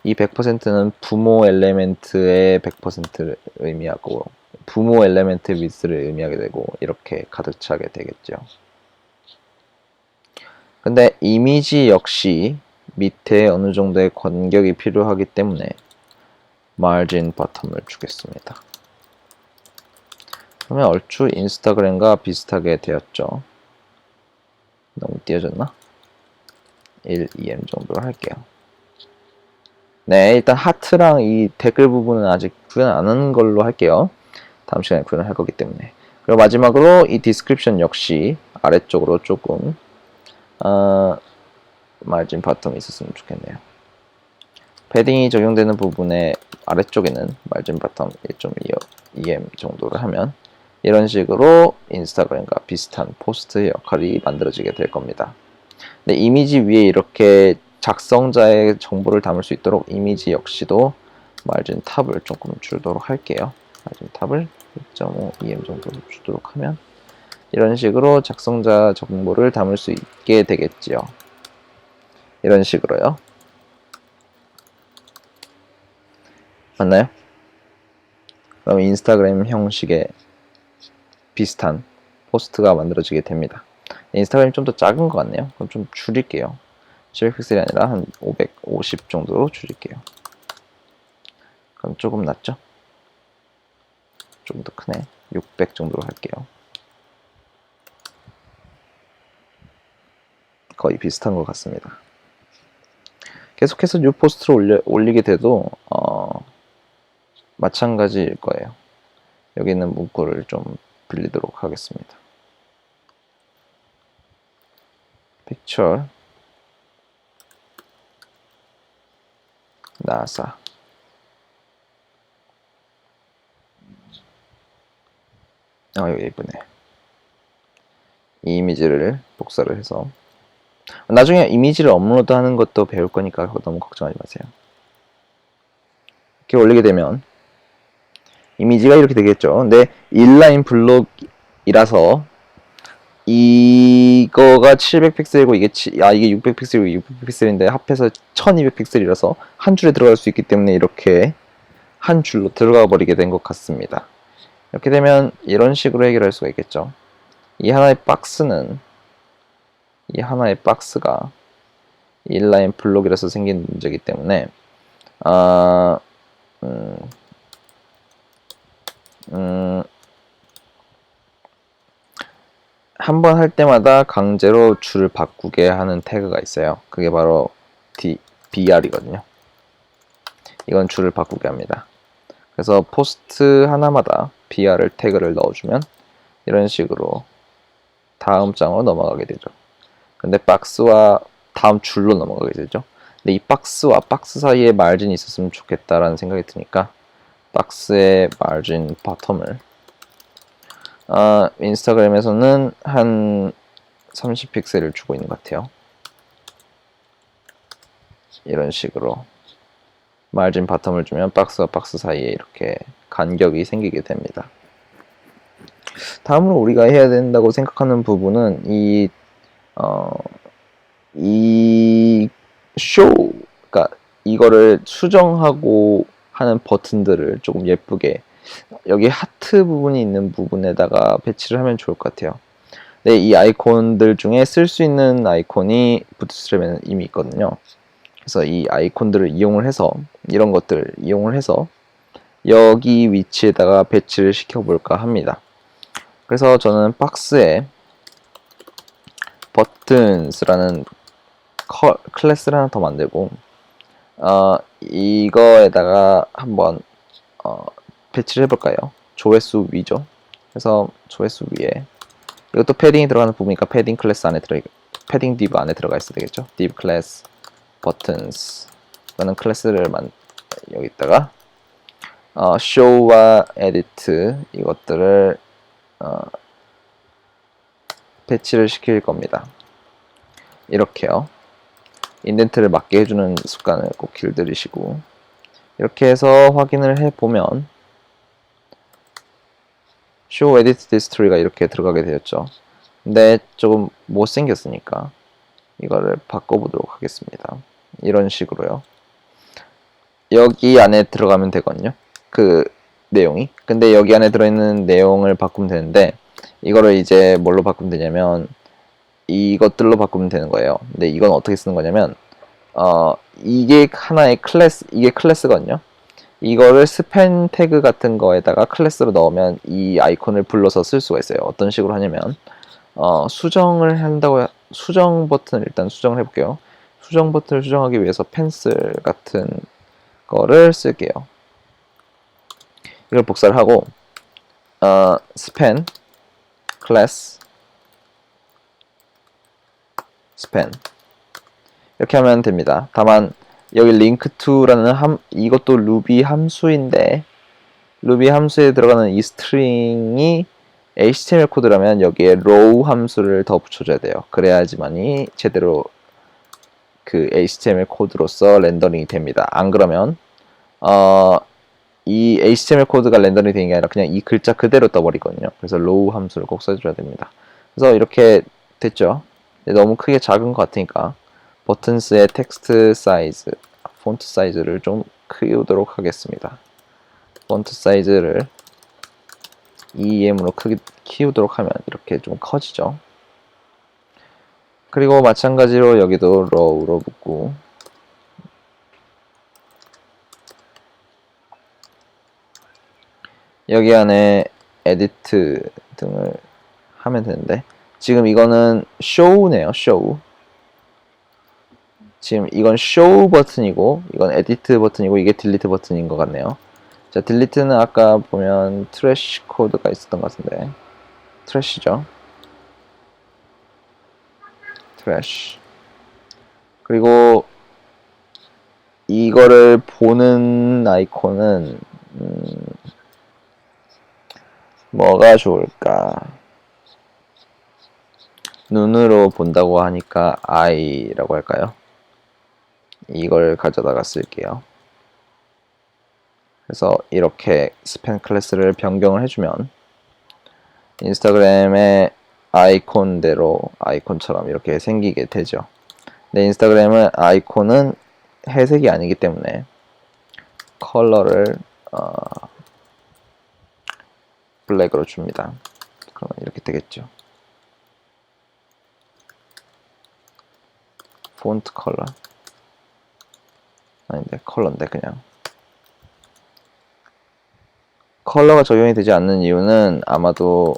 이 100%는 부모 엘레멘트의 100%를 의미하고 부모 엘레멘트 width를 의미하게 되고 이렇게 가득 차게 되겠죠. 근데 이미지 역시 밑에 어느 정도의 간격이 필요하기 때문에 margin bottom을 주겠습니다. 그러면 얼추 인스타그램과 비슷하게 되었죠. 너무 띄어졌나? 1, 2M 정도로 할게요. 네, 일단 하트랑 이 댓글 부분은 아직 구현 안 하는 걸로 할게요. 다음 시간에 구현을 할 거기 때문에. 그리고 마지막으로 이 디스크립션 역시 아래쪽으로 조금 마진 바텀이 있었으면 좋겠네요. 패딩이 적용되는 부분의 아래쪽에는 마진 바텀 1.25em 정도를 하면 이런 식으로 인스타그램과 비슷한 포스트 역할이 만들어지게 될 겁니다. 근데 이미지 위에 이렇게 작성자의 정보를 담을 수 있도록 이미지 역시도 마진 탑을 조금 주도록 할게요. 마진 탑을 1.5em 정도로 주도록 하면 이런 식으로 작성자 정보를 담을 수 있게 되겠지요. 이런 식으로요. 맞나요? 그럼 인스타그램 형식의 비슷한 포스트가 만들어지게 됩니다. 인스타그램이 좀 더 작은 것 같네요. 그럼 좀 줄일게요. 700픽셀이 아니라 한 550 정도로 줄일게요. 그럼 조금 낫죠? 조금 더 크네. 600 정도로 할게요. 거의 비슷한 것 같습니다. 계속해서 뉴 포스트를 올리게 돼도 마찬가지일 거예요. 여기 있는 문구를 좀 빌리도록 하겠습니다. picture NASA. 여기 예쁘네. 이 이미지를 복사를 해서 나중에 이미지를 업로드하는 것도 배울 거니까 너무 걱정하지 마세요. 이렇게 올리게 되면 이미지가 이렇게 되겠죠. 근데 인라인 블록이라서 이거가 700픽셀이고 이게 600픽셀이고 600픽셀인데 합해서 1200픽셀이라서 한 줄에 들어갈 수 있기 때문에 이렇게 한 줄로 들어가 버리게 된 것 같습니다. 이렇게 되면 이런 식으로 해결할 수가 있겠죠. 이 하나의 박스가 인라인 블록이라서 생긴 문제이기 때문에 한 번 할 때마다 강제로 줄을 바꾸게 하는 태그가 있어요. 그게 바로 BR이거든요. 이건 줄을 바꾸게 합니다. 그래서 포스트 하나마다 BR을 태그를 넣어주면 이런 식으로 다음 장으로 넘어가게 되죠. 근데 박스와 다음 줄로 넘어가게 되죠. 근데 이 박스와 박스 사이에 마진이 있었으면 좋겠다라는 생각이 드니까 박스의 마진 바텀을 인스타그램에서는 한 30픽셀을 주고 있는 것 같아요. 이런 식으로 마진 바텀을 주면 박스와 박스 사이에 이렇게 간격이 생기게 됩니다. 다음으로 우리가 해야 된다고 생각하는 부분은 이 그러니까 이거를 수정하고 하는 버튼들을 조금 예쁘게 여기 하트 부분이 있는 부분에다가 배치를 하면 좋을 것 같아요. 네, 이 아이콘들 중에 쓸 수 있는 아이콘이 부트스트랩에는 이미 있거든요. 그래서 이 아이콘들을 이용을 해서 이런 것들을 이용을 해서 여기 위치에다가 배치를 시켜볼까 합니다. 그래서 저는 박스에 버튼스라는 클래스를 하나 더 만들고 이거에다가 한번 배치를 해볼까요? 조회수 위죠. 그래서 조회수 위에 이것도 패딩이 들어가는 부분이니까 패딩 클래스 안에 패딩 div 안에 들어가 있어야 되겠죠. div class buttons 라는 클래스를 여기다가 show와 edit 이것들을 배치를 시킬 겁니다. 이렇게요. 인덴트를 맞게 해주는 습관을 꼭 길들이시고 이렇게 해서 확인을 해보면 show edit history가 이렇게 들어가게 되었죠. 근데 조금 못생겼으니까 이거를 바꿔보도록 하겠습니다. 이런 식으로요. 여기 안에 들어가면 되거든요. 그 내용이. 근데 여기 안에 들어있는 내용을 바꾸면 되는데 이거를 이제 뭘로 바꾸면 되냐면 이것들로 바꾸면 되는 거예요. 근데 이건 어떻게 쓰는 거냐면 이게 하나의 이게 클래스거든요. 이거를 스팬 태그 같은 거에다가 클래스로 넣으면 이 아이콘을 불러서 쓸 수가 있어요. 어떤 식으로 하냐면 수정을 한다고 수정 버튼을 일단 수정을 해볼게요. 수정 버튼을 수정하기 위해서 펜슬 같은 거를 쓸게요. 이걸 복사를 하고 스팬 클래스 스팬 이렇게 하면 됩니다. 다만 여기 link to라는 이것도 루비 함수인데 루비 함수에 들어가는 이 스트링이 HTML 코드라면 여기에 row 함수를 더 붙여줘야 돼요. 그래야지만이 제대로 그 HTML 코드로서 렌더링이 됩니다. 안 그러면 이 HTML 코드가 렌더링이 되는 게 아니라 그냥 이 글자 그대로 떠버리거든요. 그래서 row 함수를 꼭 써줘야 됩니다. 그래서 이렇게 됐죠. 너무 크게 작은 것 같으니까 버튼스의 텍스트 사이즈, 폰트 사이즈를 좀 키우도록 하겠습니다. 폰트 사이즈를 EM으로 크게 키우도록 하면 이렇게 좀 커지죠. 그리고 마찬가지로 여기도 row로 묶고 여기 안에 edit 등을 하면 되는데 지금 이거는 show네요. show. 지금 이건 show 버튼이고 이건 edit 버튼이고 이게 delete 버튼인 것 같네요. 자, delete는 아까 보면 트래시 코드가 있었던 것 같은데 트래시죠. refresh. 그리고 이거를 보는 아이콘은 뭐가 좋을까? 눈으로 본다고 하니까 eye라고 할까요? 이걸 가져다가 쓸게요. 그래서 이렇게 스팬 클래스를 변경을 해주면 인스타그램의 아이콘대로 아이콘처럼 이렇게 생기게 되죠. 근데 인스타그램은 아이콘은 회색이 아니기 때문에 컬러를 블랙으로 줍니다. 그러면 이렇게 되겠죠. 폰트 컬러 아닌데 컬러인데 그냥 컬러가 적용이 되지 않는 이유는 아마도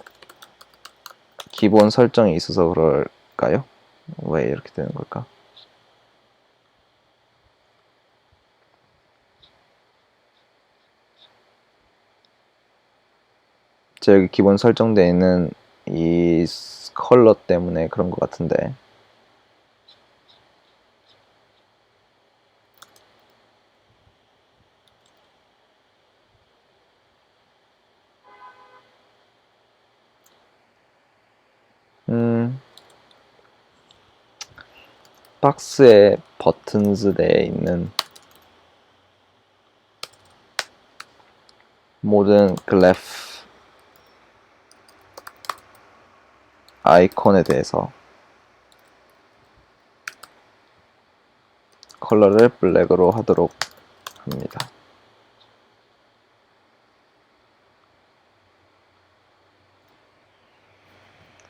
기본 설정이 있어서 그럴까요? 왜 이렇게 되는 걸까? 여기 기본 설정되어 있는 이 컬러 때문에 그런 것 같은데 박스에 버튼즈 내에 있는 모든 글래프 아이콘에 대해서 컬러를 블랙으로 하도록 합니다.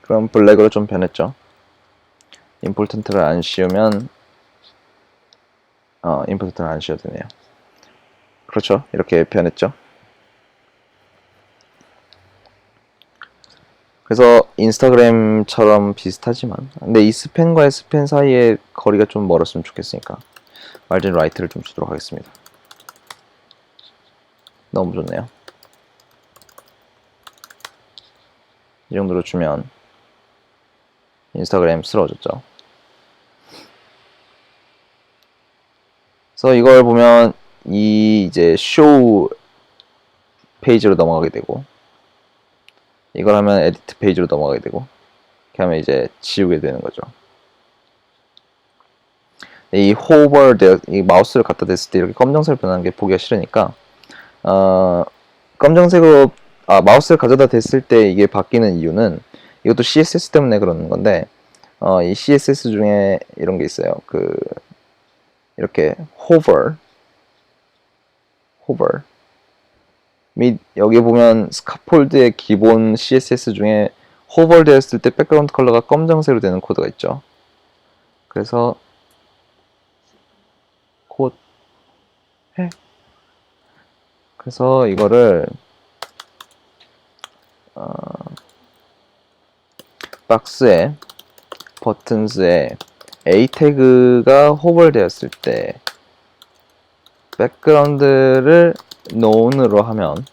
그럼 블랙으로 좀 변했죠. 임포턴트를 안 씌우면 임포턴트를 안 씌워도 되네요. 그렇죠. 이렇게 변했죠. 그래서 인스타그램처럼 비슷하지만 근데 이 스팬과의 스팬 사이에 거리가 좀 멀었으면 좋겠으니까 마진 라이트를 좀 주도록 하겠습니다. 너무 좋네요. 이 정도로 주면 인스타그램스러워졌죠. 그래서 이걸 보면 이 이제 쇼 페이지로 넘어가게 되고 이걸 하면 에디트 페이지로 넘어가게 되고 이렇게 하면 이제 지우게 되는 거죠. 이 호버 이 마우스를 갖다 댔을 때 이렇게 검정색 변하는 게 보기가 싫으니까 검정색으로 마우스를 가져다 댔을 때 이게 바뀌는 이유는 이것도 CSS 때문에 그러는 건데 이 CSS 중에 이런 게 있어요. 이렇게 hover 및 여기 보면 스카폴드의 기본 CSS 중에 hover 되었을 때 백그라운드 컬러가 검정색으로 되는 코드가 있죠. 그래서 그래서 이거를 박스에 버튼스에 A 태그가 호벌 되었을 때 백그라운드를 none으로 하면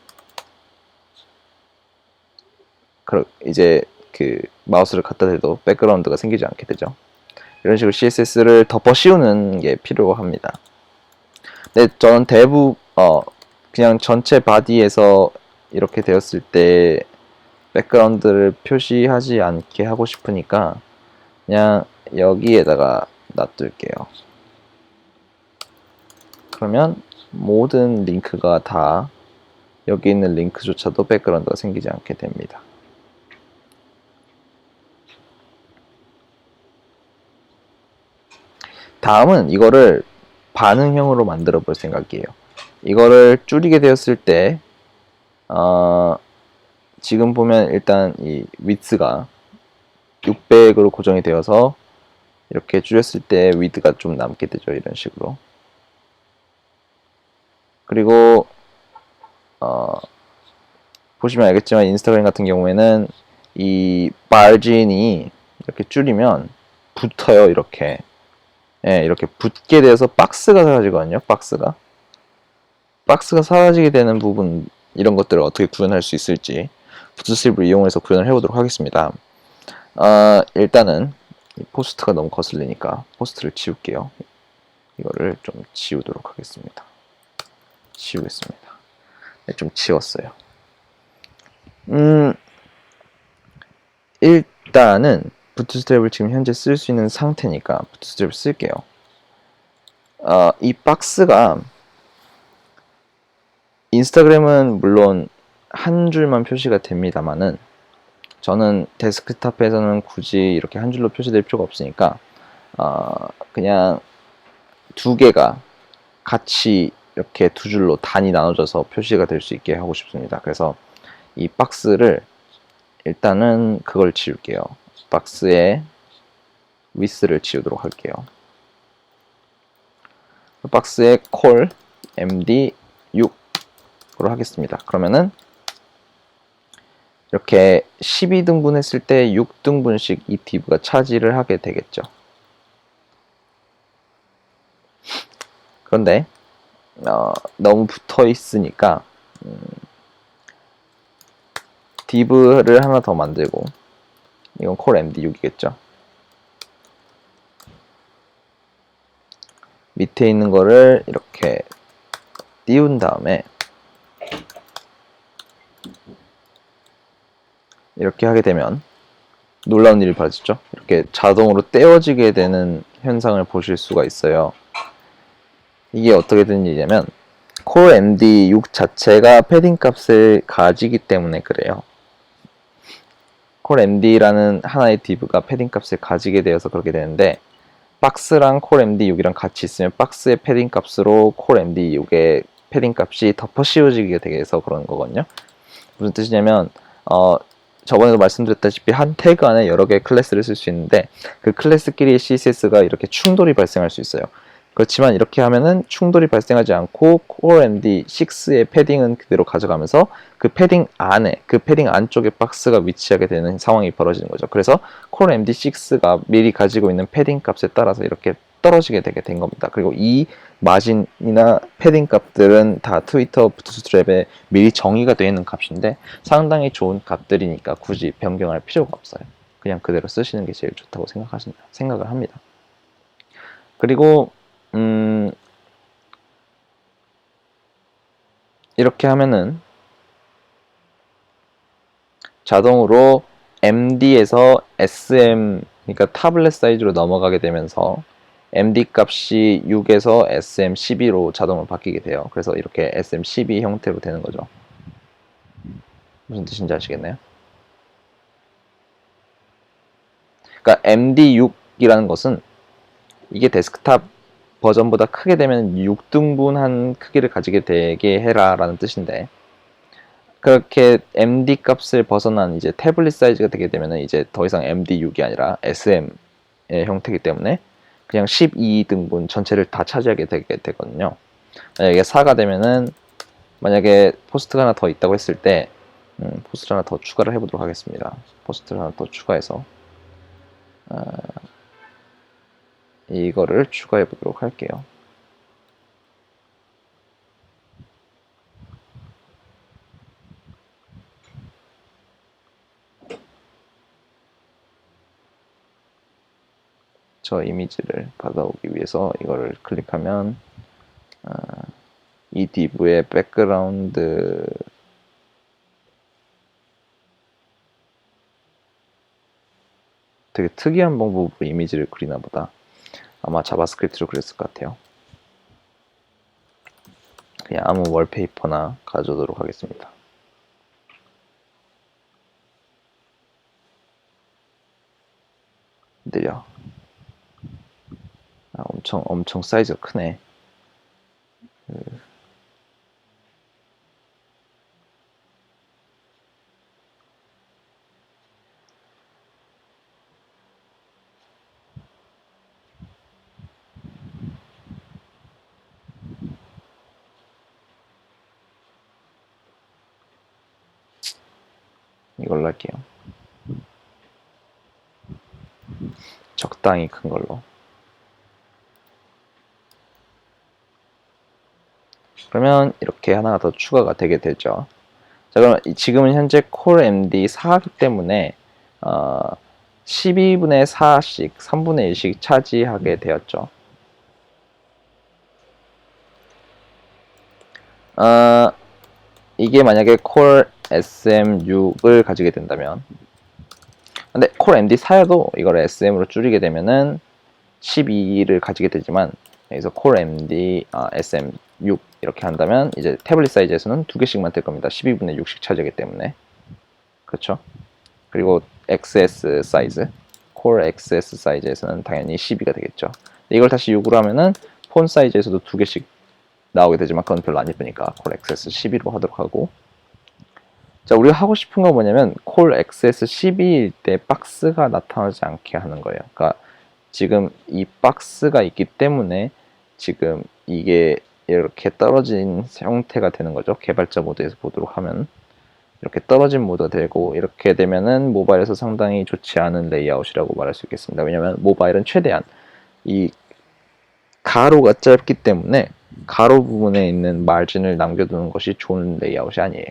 이제 마우스를 갖다 대도 백그라운드가 생기지 않게 되죠. 이런 식으로 CSS를 덮어 씌우는 게 필요합니다. 근데 저는 그냥 전체 바디에서 이렇게 되었을 때 백그라운드를 표시하지 않게 하고 싶으니까 그냥 여기에다가 놔둘게요. 그러면 모든 링크가 다 여기 있는 링크조차도 백그라운드가 생기지 않게 됩니다. 다음은 이거를 반응형으로 만들어 볼 생각이에요. 이거를 줄이게 되었을 때 지금 보면 일단 이 width가 600으로 고정이 되어서 이렇게 줄였을 때 width가 좀 남게 되죠. 이런 식으로. 그리고 보시면 알겠지만 인스타그램 같은 경우에는 이 마진이 이렇게 줄이면 붙어요. 이렇게. 예, 이렇게 붙게 돼서 박스가 사라지거든요. 박스가 사라지게 되는 부분 이런 것들을 어떻게 구현할 수 있을지 붓스트립을 이용해서 구현을 해보도록 하겠습니다. 일단은 이 포스트가 너무 거슬리니까 포스트를 지울게요. 이거를 좀 지우도록 하겠습니다. 지우겠습니다. 네, 좀 지웠어요. 일단은 부트스트랩을 지금 현재 쓸 수 있는 상태니까 부트스트랩을 쓸게요. 이 박스가 인스타그램은 물론 한 줄만 표시가 됩니다만은 저는 데스크탑에서는 굳이 이렇게 한 줄로 표시될 필요가 없으니까 그냥 두 개가 같이 이렇게 두 줄로 단이 나눠져서 표시가 될 수 있게 하고 싶습니다. 그래서 이 박스를 일단은 그걸 지울게요. 박스의 위스를 지우도록 할게요. 박스에 콜 md6으로 하겠습니다. 그러면은 이렇게 12등분 했을 때 6등분씩 이 div가 차지를 하게 되겠죠. 그런데 너무 붙어 있으니까 div를 하나 더 만들고, 이건 콜 md6이겠죠. 밑에 있는 거를 이렇게 띄운 다음에 이렇게 하게 되면 놀라운 일이 벌어지죠. 이렇게 자동으로 떼어지게 되는 현상을 보실 수가 있어요. 이게 어떻게 된 일이냐면 core md6 자체가 패딩 값을 가지기 때문에 그래요. core md라는 하나의 div가 패딩 값을 가지게 되어서 그렇게 되는데, 박스랑 core md6이랑 같이 있으면 박스의 패딩 값으로 core md6의 패딩 값이 덮어 씌워지게 돼서 그런 거거든요. 무슨 뜻이냐면 저번에도 말씀드렸다시피 한 태그 안에 여러 개의 클래스를 쓸 수 있는데 그 클래스끼리의 CSS가 이렇게 충돌이 발생할 수 있어요. 그렇지만 이렇게 하면은 충돌이 발생하지 않고 core md6의 패딩은 그대로 가져가면서 그 패딩 안에, 그 패딩 안쪽에 박스가 위치하게 되는 상황이 벌어지는 거죠. 그래서 core md6가 미리 가지고 있는 패딩 값에 따라서 이렇게 떨어지게 되게 된 겁니다. 그리고 이 마진이나 패딩 값들은 다 트위터 부트스트랩에 미리 정의가 되어 있는 값인데 상당히 좋은 값들이니까 굳이 변경할 필요가 없어요. 그냥 그대로 쓰시는 게 제일 좋다고 생각을 합니다. 그리고 이렇게 하면은 자동으로 MD에서 SM, 그러니까 타블렛 사이즈로 넘어가게 되면서 MD 값이 6에서 SM12로 자동으로 바뀌게 돼요. 그래서 이렇게 SM12 형태로 되는 거죠. 무슨 뜻인지 아시겠나요? 그러니까 MD6이라는 것은 이게 데스크탑 버전보다 크게 되면 6등분한 크기를 가지게 되게 해라 라는 뜻인데, 그렇게 MD 값을 벗어난 이제 태블릿 사이즈가 되게 되면 이제 더 이상 MD6이 아니라 SM의 형태이기 때문에 그냥 12등분 전체를 다 차지하게 되게 되거든요. 만약에 4가 되면은, 만약에 포스트가 하나 더 있다고 했을 때 포스트를 하나 더 추가를 해보도록 하겠습니다. 포스트를 하나 더 추가해서 이거를 추가해 보도록 할게요. 저 이미지를 받아오기 위해서 이거를 클릭하면 이 div의 백그라운드 되게 특이한 방법으로 이미지를 그리나 보다. 아마 자바스크립트로 그랬을 것 같아요. 그냥 아무 월페이퍼나 가져오도록 하겠습니다. 느려. 엄청 사이즈가 크네. 이걸로 할게요. 적당히 큰 걸로. 그러면 이렇게 하나가 더 추가가 되게 되죠. 자, 그럼 지금은 현재 core MD 4이기 때문에 12분의 4씩 3분의 1씩 차지하게 되었죠. 이게 만약에 콜 SM6을 가지게 된다면, 근데 콜 MD4여도 이걸 SM으로 줄이게 되면은 12를 가지게 되지만, 여기서 콜 MD SM6 이렇게 한다면 이제 태블릿 사이즈에서는 2개씩만 될 겁니다. 12분의 6씩 차지하기 때문에. 그렇죠? 그리고 XS 사이즈, 콜 XS 사이즈에서는 당연히 12가 되겠죠. 이걸 다시 6으로 하면은 폰 사이즈에서도 2개씩 나오게 되지만 그건 별로 안 예쁘니까 콜 XS 12로 하도록 하고, 자, 우리가 하고 싶은 건 뭐냐면 콜 XS 12일 때 박스가 나타나지 않게 하는 거예요. 그러니까 지금 이 박스가 있기 때문에 지금 이게 이렇게 떨어진 형태가 되는 거죠. 개발자 모드에서 보도록 하면 이렇게 떨어진 모드가 되고, 이렇게 되면은 모바일에서 상당히 좋지 않은 레이아웃이라고 말할 수 있겠습니다. 왜냐면 모바일은 최대한 이 가로가 짧기 때문에 가로 부분에 있는 마진을 남겨두는 것이 좋은 레이아웃이 아니에요.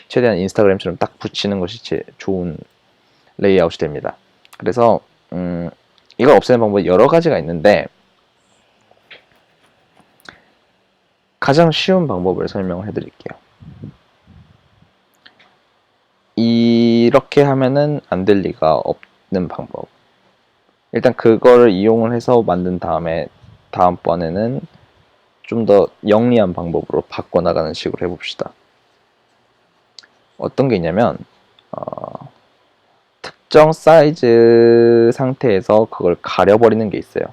최대한 인스타그램처럼 딱 붙이는 것이 제일 좋은 레이아웃이 됩니다. 그래서 이걸 없애는 방법이 여러 가지가 있는데, 가장 쉬운 방법을 설명을 해드릴게요. 이렇게 하면은 안 될 리가 없는 방법. 일단 그걸 이용을 해서 만든 다음에 다음번에는 좀 더 영리한 방법으로 바꿔나가는 식으로 해봅시다. 어떤 게 있냐면 특정 사이즈 상태에서 그걸 가려버리는 게 있어요.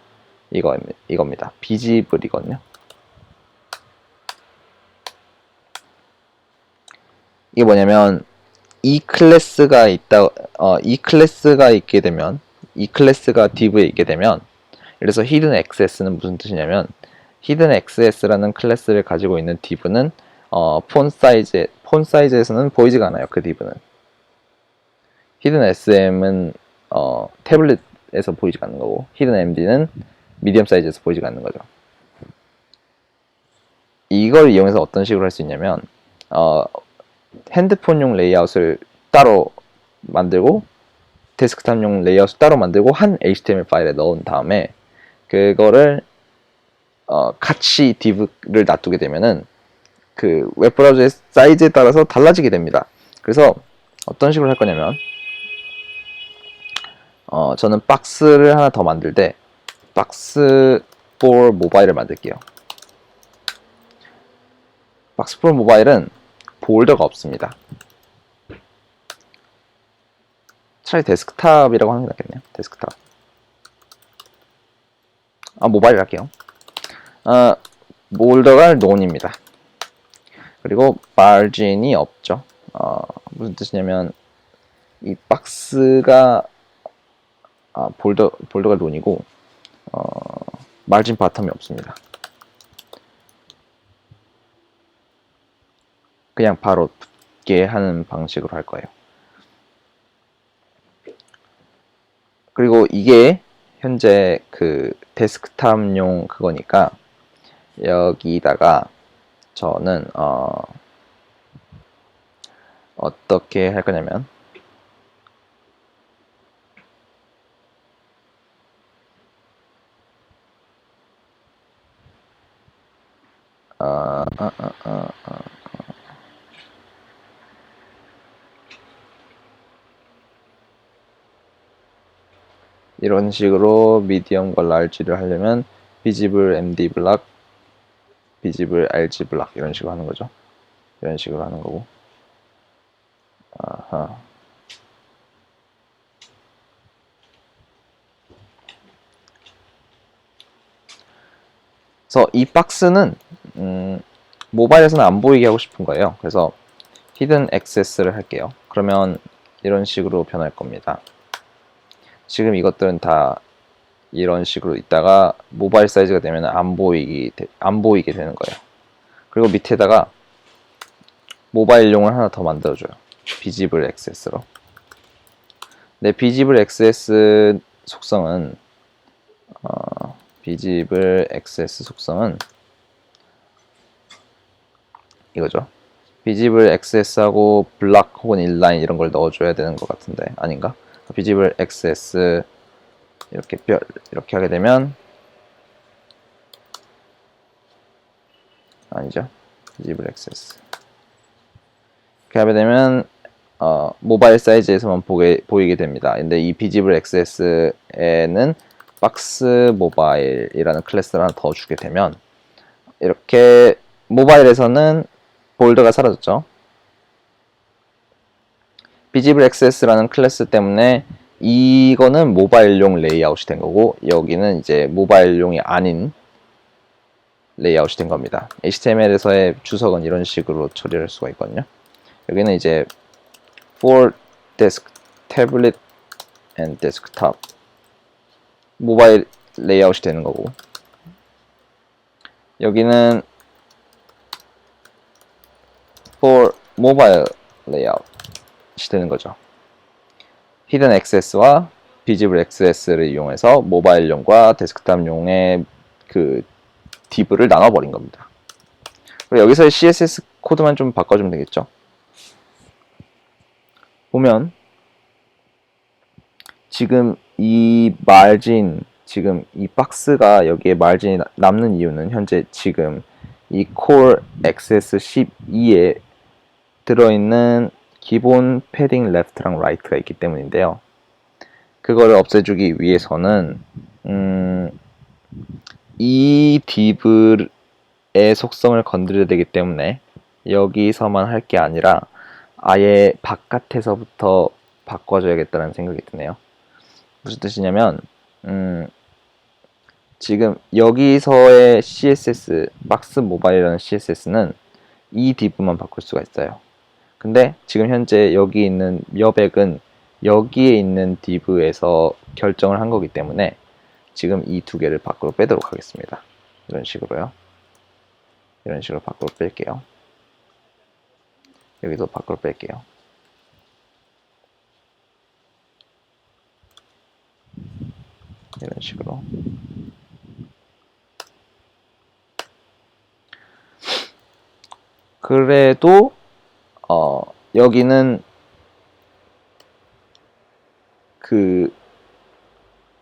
이겁니다. 비지블이거든요. 이게 뭐냐면 이 클래스가 이 클래스가 있게 되면, 이 클래스가 div에 있게 되면, 그래서 hidden access는 무슨 뜻이냐면 hidden access라는 클래스를 가지고 있는 div는 폰 사이즈에서는 보이지가 않아요. 그 div는. hidden sm은 태블릿에서 보이지가 않는 거고, hidden md는 미디엄 사이즈에서 보이지가 않는 거죠. 이걸 이용해서 어떤 식으로 할 수 있냐면 핸드폰용 레이아웃을 따로 만들고 데스크탑용 레이아웃을 따로 만들고 한 HTML 파일에 넣은 다음에 그거를 같이 div를 놔두게 되면은 그 웹브라우저의 사이즈에 따라서 달라지게 됩니다. 그래서 어떤 식으로 할 거냐면 저는 박스를 하나 더 만들 때 박스 for 모바일을 만들게요. 박스 for 모바일은 폴더가 없습니다. 차라리 데스크탑이라고 하는 게 낫겠네요. 데스크탑. 모바일 할게요. 폴더가 논입니다. 그리고 마진이 없죠. 무슨 뜻이냐면 이 박스가 폴더가 논이고 마진 바텀이 없습니다. 그냥 바로 붙게 하는 방식으로 할 거예요. 그리고 이게 현재 그 데스크탑용 그거니까 여기다가 저는 어떻게 할 거냐면 이런 식으로 미디엄과 large를 하려면 visible md 블락, visible rg 블락 이런 식으로 하는 거죠. 이런 식으로 하는 거고. 그래서 이 박스는 모바일에서는 안 보이게 하고 싶은 거예요. 그래서 hidden access를 할게요. 그러면 이런 식으로 변할 겁니다. 지금 이것들은 다 이런 식으로 있다가 모바일 사이즈가 되면 안 보이게 되는 거예요. 그리고 밑에다가 모바일용을 하나 더 만들어줘요. visible access로. 네, visible access 속성은 visible access 속성은 이거죠. visible access하고 블락 혹은 inline 이런 걸 넣어줘야 되는 것 같은데 아닌가? 비지블 XS 이렇게 하게 되면 아니죠. 비지블 XS 이렇게 하게 되면 모바일 사이즈에서만 보이게 됩니다. 근데 이 비지블 XS에는 박스 모바일이라는 클래스를 하나 더 주게 되면 이렇게 모바일에서는 볼드가 사라졌죠. 비지블 XS라는 클래스 때문에 이거는 모바일용 레이아웃이 된 거고 여기는 이제 모바일용이 아닌 레이아웃이 된 겁니다. HTML에서의 주석은 이런 식으로 처리할 수가 있거든요. 여기는 이제 for desk, tablet and desktop 모바일 레이아웃이 되는 거고 여기는 for mobile layout이 되는 거죠. 히든 XS와 비지블 XS를 이용해서 모바일용과 데스크탑용의 그 div를 나눠버린 겁니다. 그리고 여기서의 CSS 코드만 좀 바꿔주면 되겠죠. 보면 지금 이 마진, 지금 이 박스가 여기에 마진이 남는 이유는 현재 지금 이 core XS12에 들어있는 기본 패딩 left랑 right가 있기 때문인데요. 그거를 없애주기 위해서는 이 div의 속성을 건드려야 되기 때문에 여기서만 할 게 아니라 아예 바깥에서부터 바꿔줘야겠다는 생각이 드네요. 무슨 뜻이냐면 지금 여기서의 CSS 박스 모바일이라는 CSS는 이 div만 바꿀 수가 있어요. 근데 지금 현재 여기 있는 여백은 여기에 있는 div에서 결정을 한 거기 때문에 지금 이 두 개를 밖으로 빼도록 하겠습니다. 이런 식으로요. 이런 식으로 밖으로 뺄게요. 여기도 밖으로 뺄게요. 이런 식으로. 그래도 여기는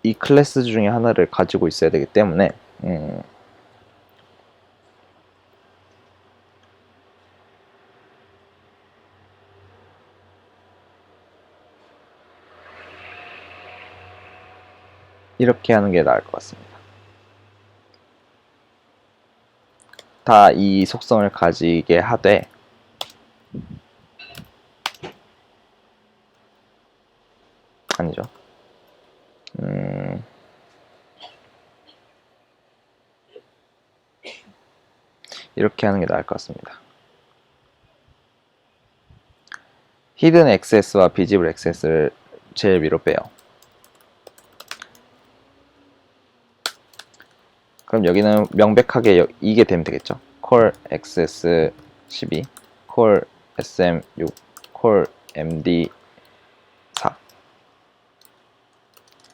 이 클래스 중에 하나를 가지고 있어야 되기 때문에 이렇게 하는 게 나을 것 같습니다. 다 이 속성을 가지게 하되 아니죠. 이렇게 하는 게 나을 것 같습니다. 히든 XS와 비지블 XS를 제일 위로 빼요. 그럼 여기는 명백하게 이게 되면 되겠죠. core XS 12, core SM 6, core MD 4.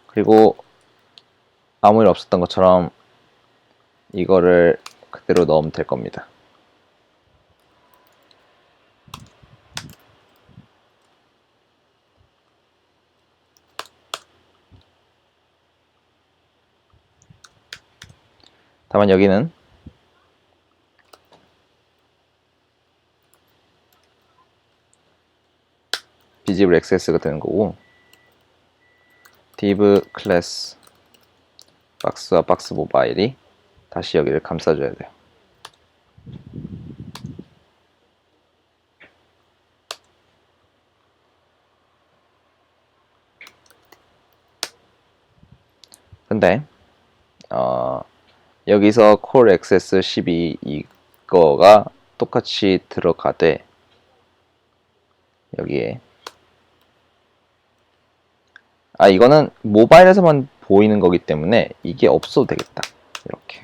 그리고 아무 일 없었던 것처럼 이거를 그대로 넣으면 될 겁니다. 다만 여기는 비지블 XS가 되는 거고 div 클래스 박스와 박스 모바일이 다시 여기를 감싸줘야 돼요. 근데 여기서 core XS 12 이거가 똑같이 들어가되 여기에 이거는 모바일에서만 보이는 거기 때문에 이게 없어도 되겠다. 이렇게.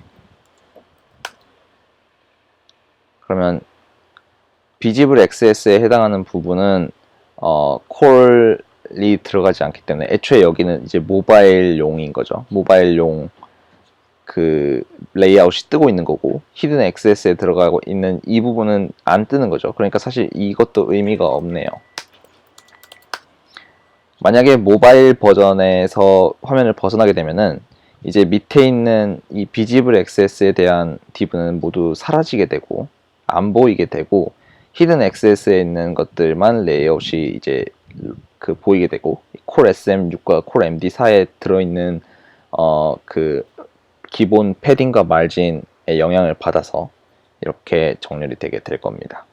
그러면 비지블 XS에 해당하는 부분은 콜이 들어가지 않기 때문에 애초에 여기는 이제 모바일용인 거죠. 모바일용 그 레이아웃이 뜨고 있는 거고 히든 XS에 들어가고 있는 이 부분은 안 뜨는 거죠. 그러니까 사실 이것도 의미가 없네요. 만약에 모바일 버전에서 화면을 벗어나게 되면은 이제 밑에 있는 이 비지블 액세스에 대한 div는 모두 사라지게 되고 안 보이게 되고 히든 액세스에 있는 것들만 레이아웃이 이제 그 보이게 되고 콜 SM6과 콜 MD4에 들어있는 그 기본 패딩과 말진의 영향을 받아서 이렇게 정렬이 되게 될 겁니다.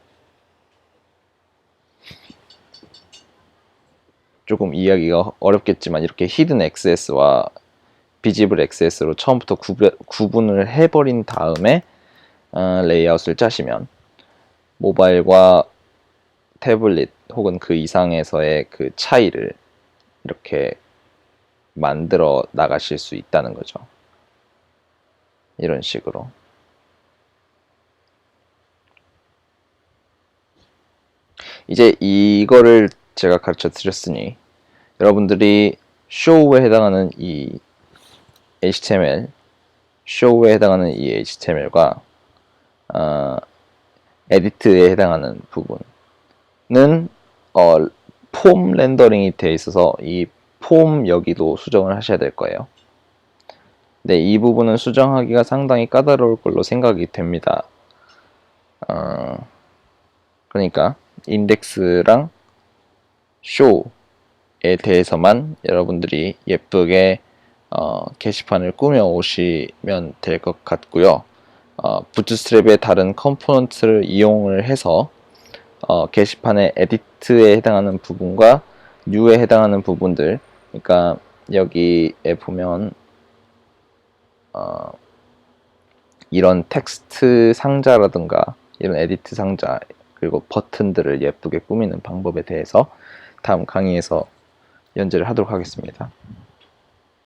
조금 이해하기가 어렵겠지만 이렇게 히든 XS와 비지블 XS로 처음부터 구분을 해버린 다음에 레이아웃을 짜시면 모바일과 태블릿 혹은 그 이상에서의 그 차이를 이렇게 만들어 나가실 수 있다는 거죠. 이런 식으로. 이제 이거를 제가 가르쳐 드렸으니 여러분들이 쇼에 해당하는 이 HTML, 쇼에 해당하는 이 HTML과 에디트에 해당하는 부분은 폼 렌더링이 되어 있어서 이 폼 여기도 수정을 하셔야 될 거예요. 네, 이 부분은 수정하기가 상당히 까다로울 걸로 생각이 됩니다. 그러니까 인덱스랑 쇼에 대해서만 여러분들이 예쁘게 게시판을 꾸며 오시면 될 것 같고요. 부트스트랩의 다른 컴포넌트를 이용을 해서 게시판의 에디트에 해당하는 부분과 뉴에 해당하는 부분들, 그러니까 여기에 보면 이런 텍스트 상자라든가 이런 에디트 상자 그리고 버튼들을 예쁘게 꾸미는 방법에 대해서 다음 강의에서 연재를 하도록 하겠습니다.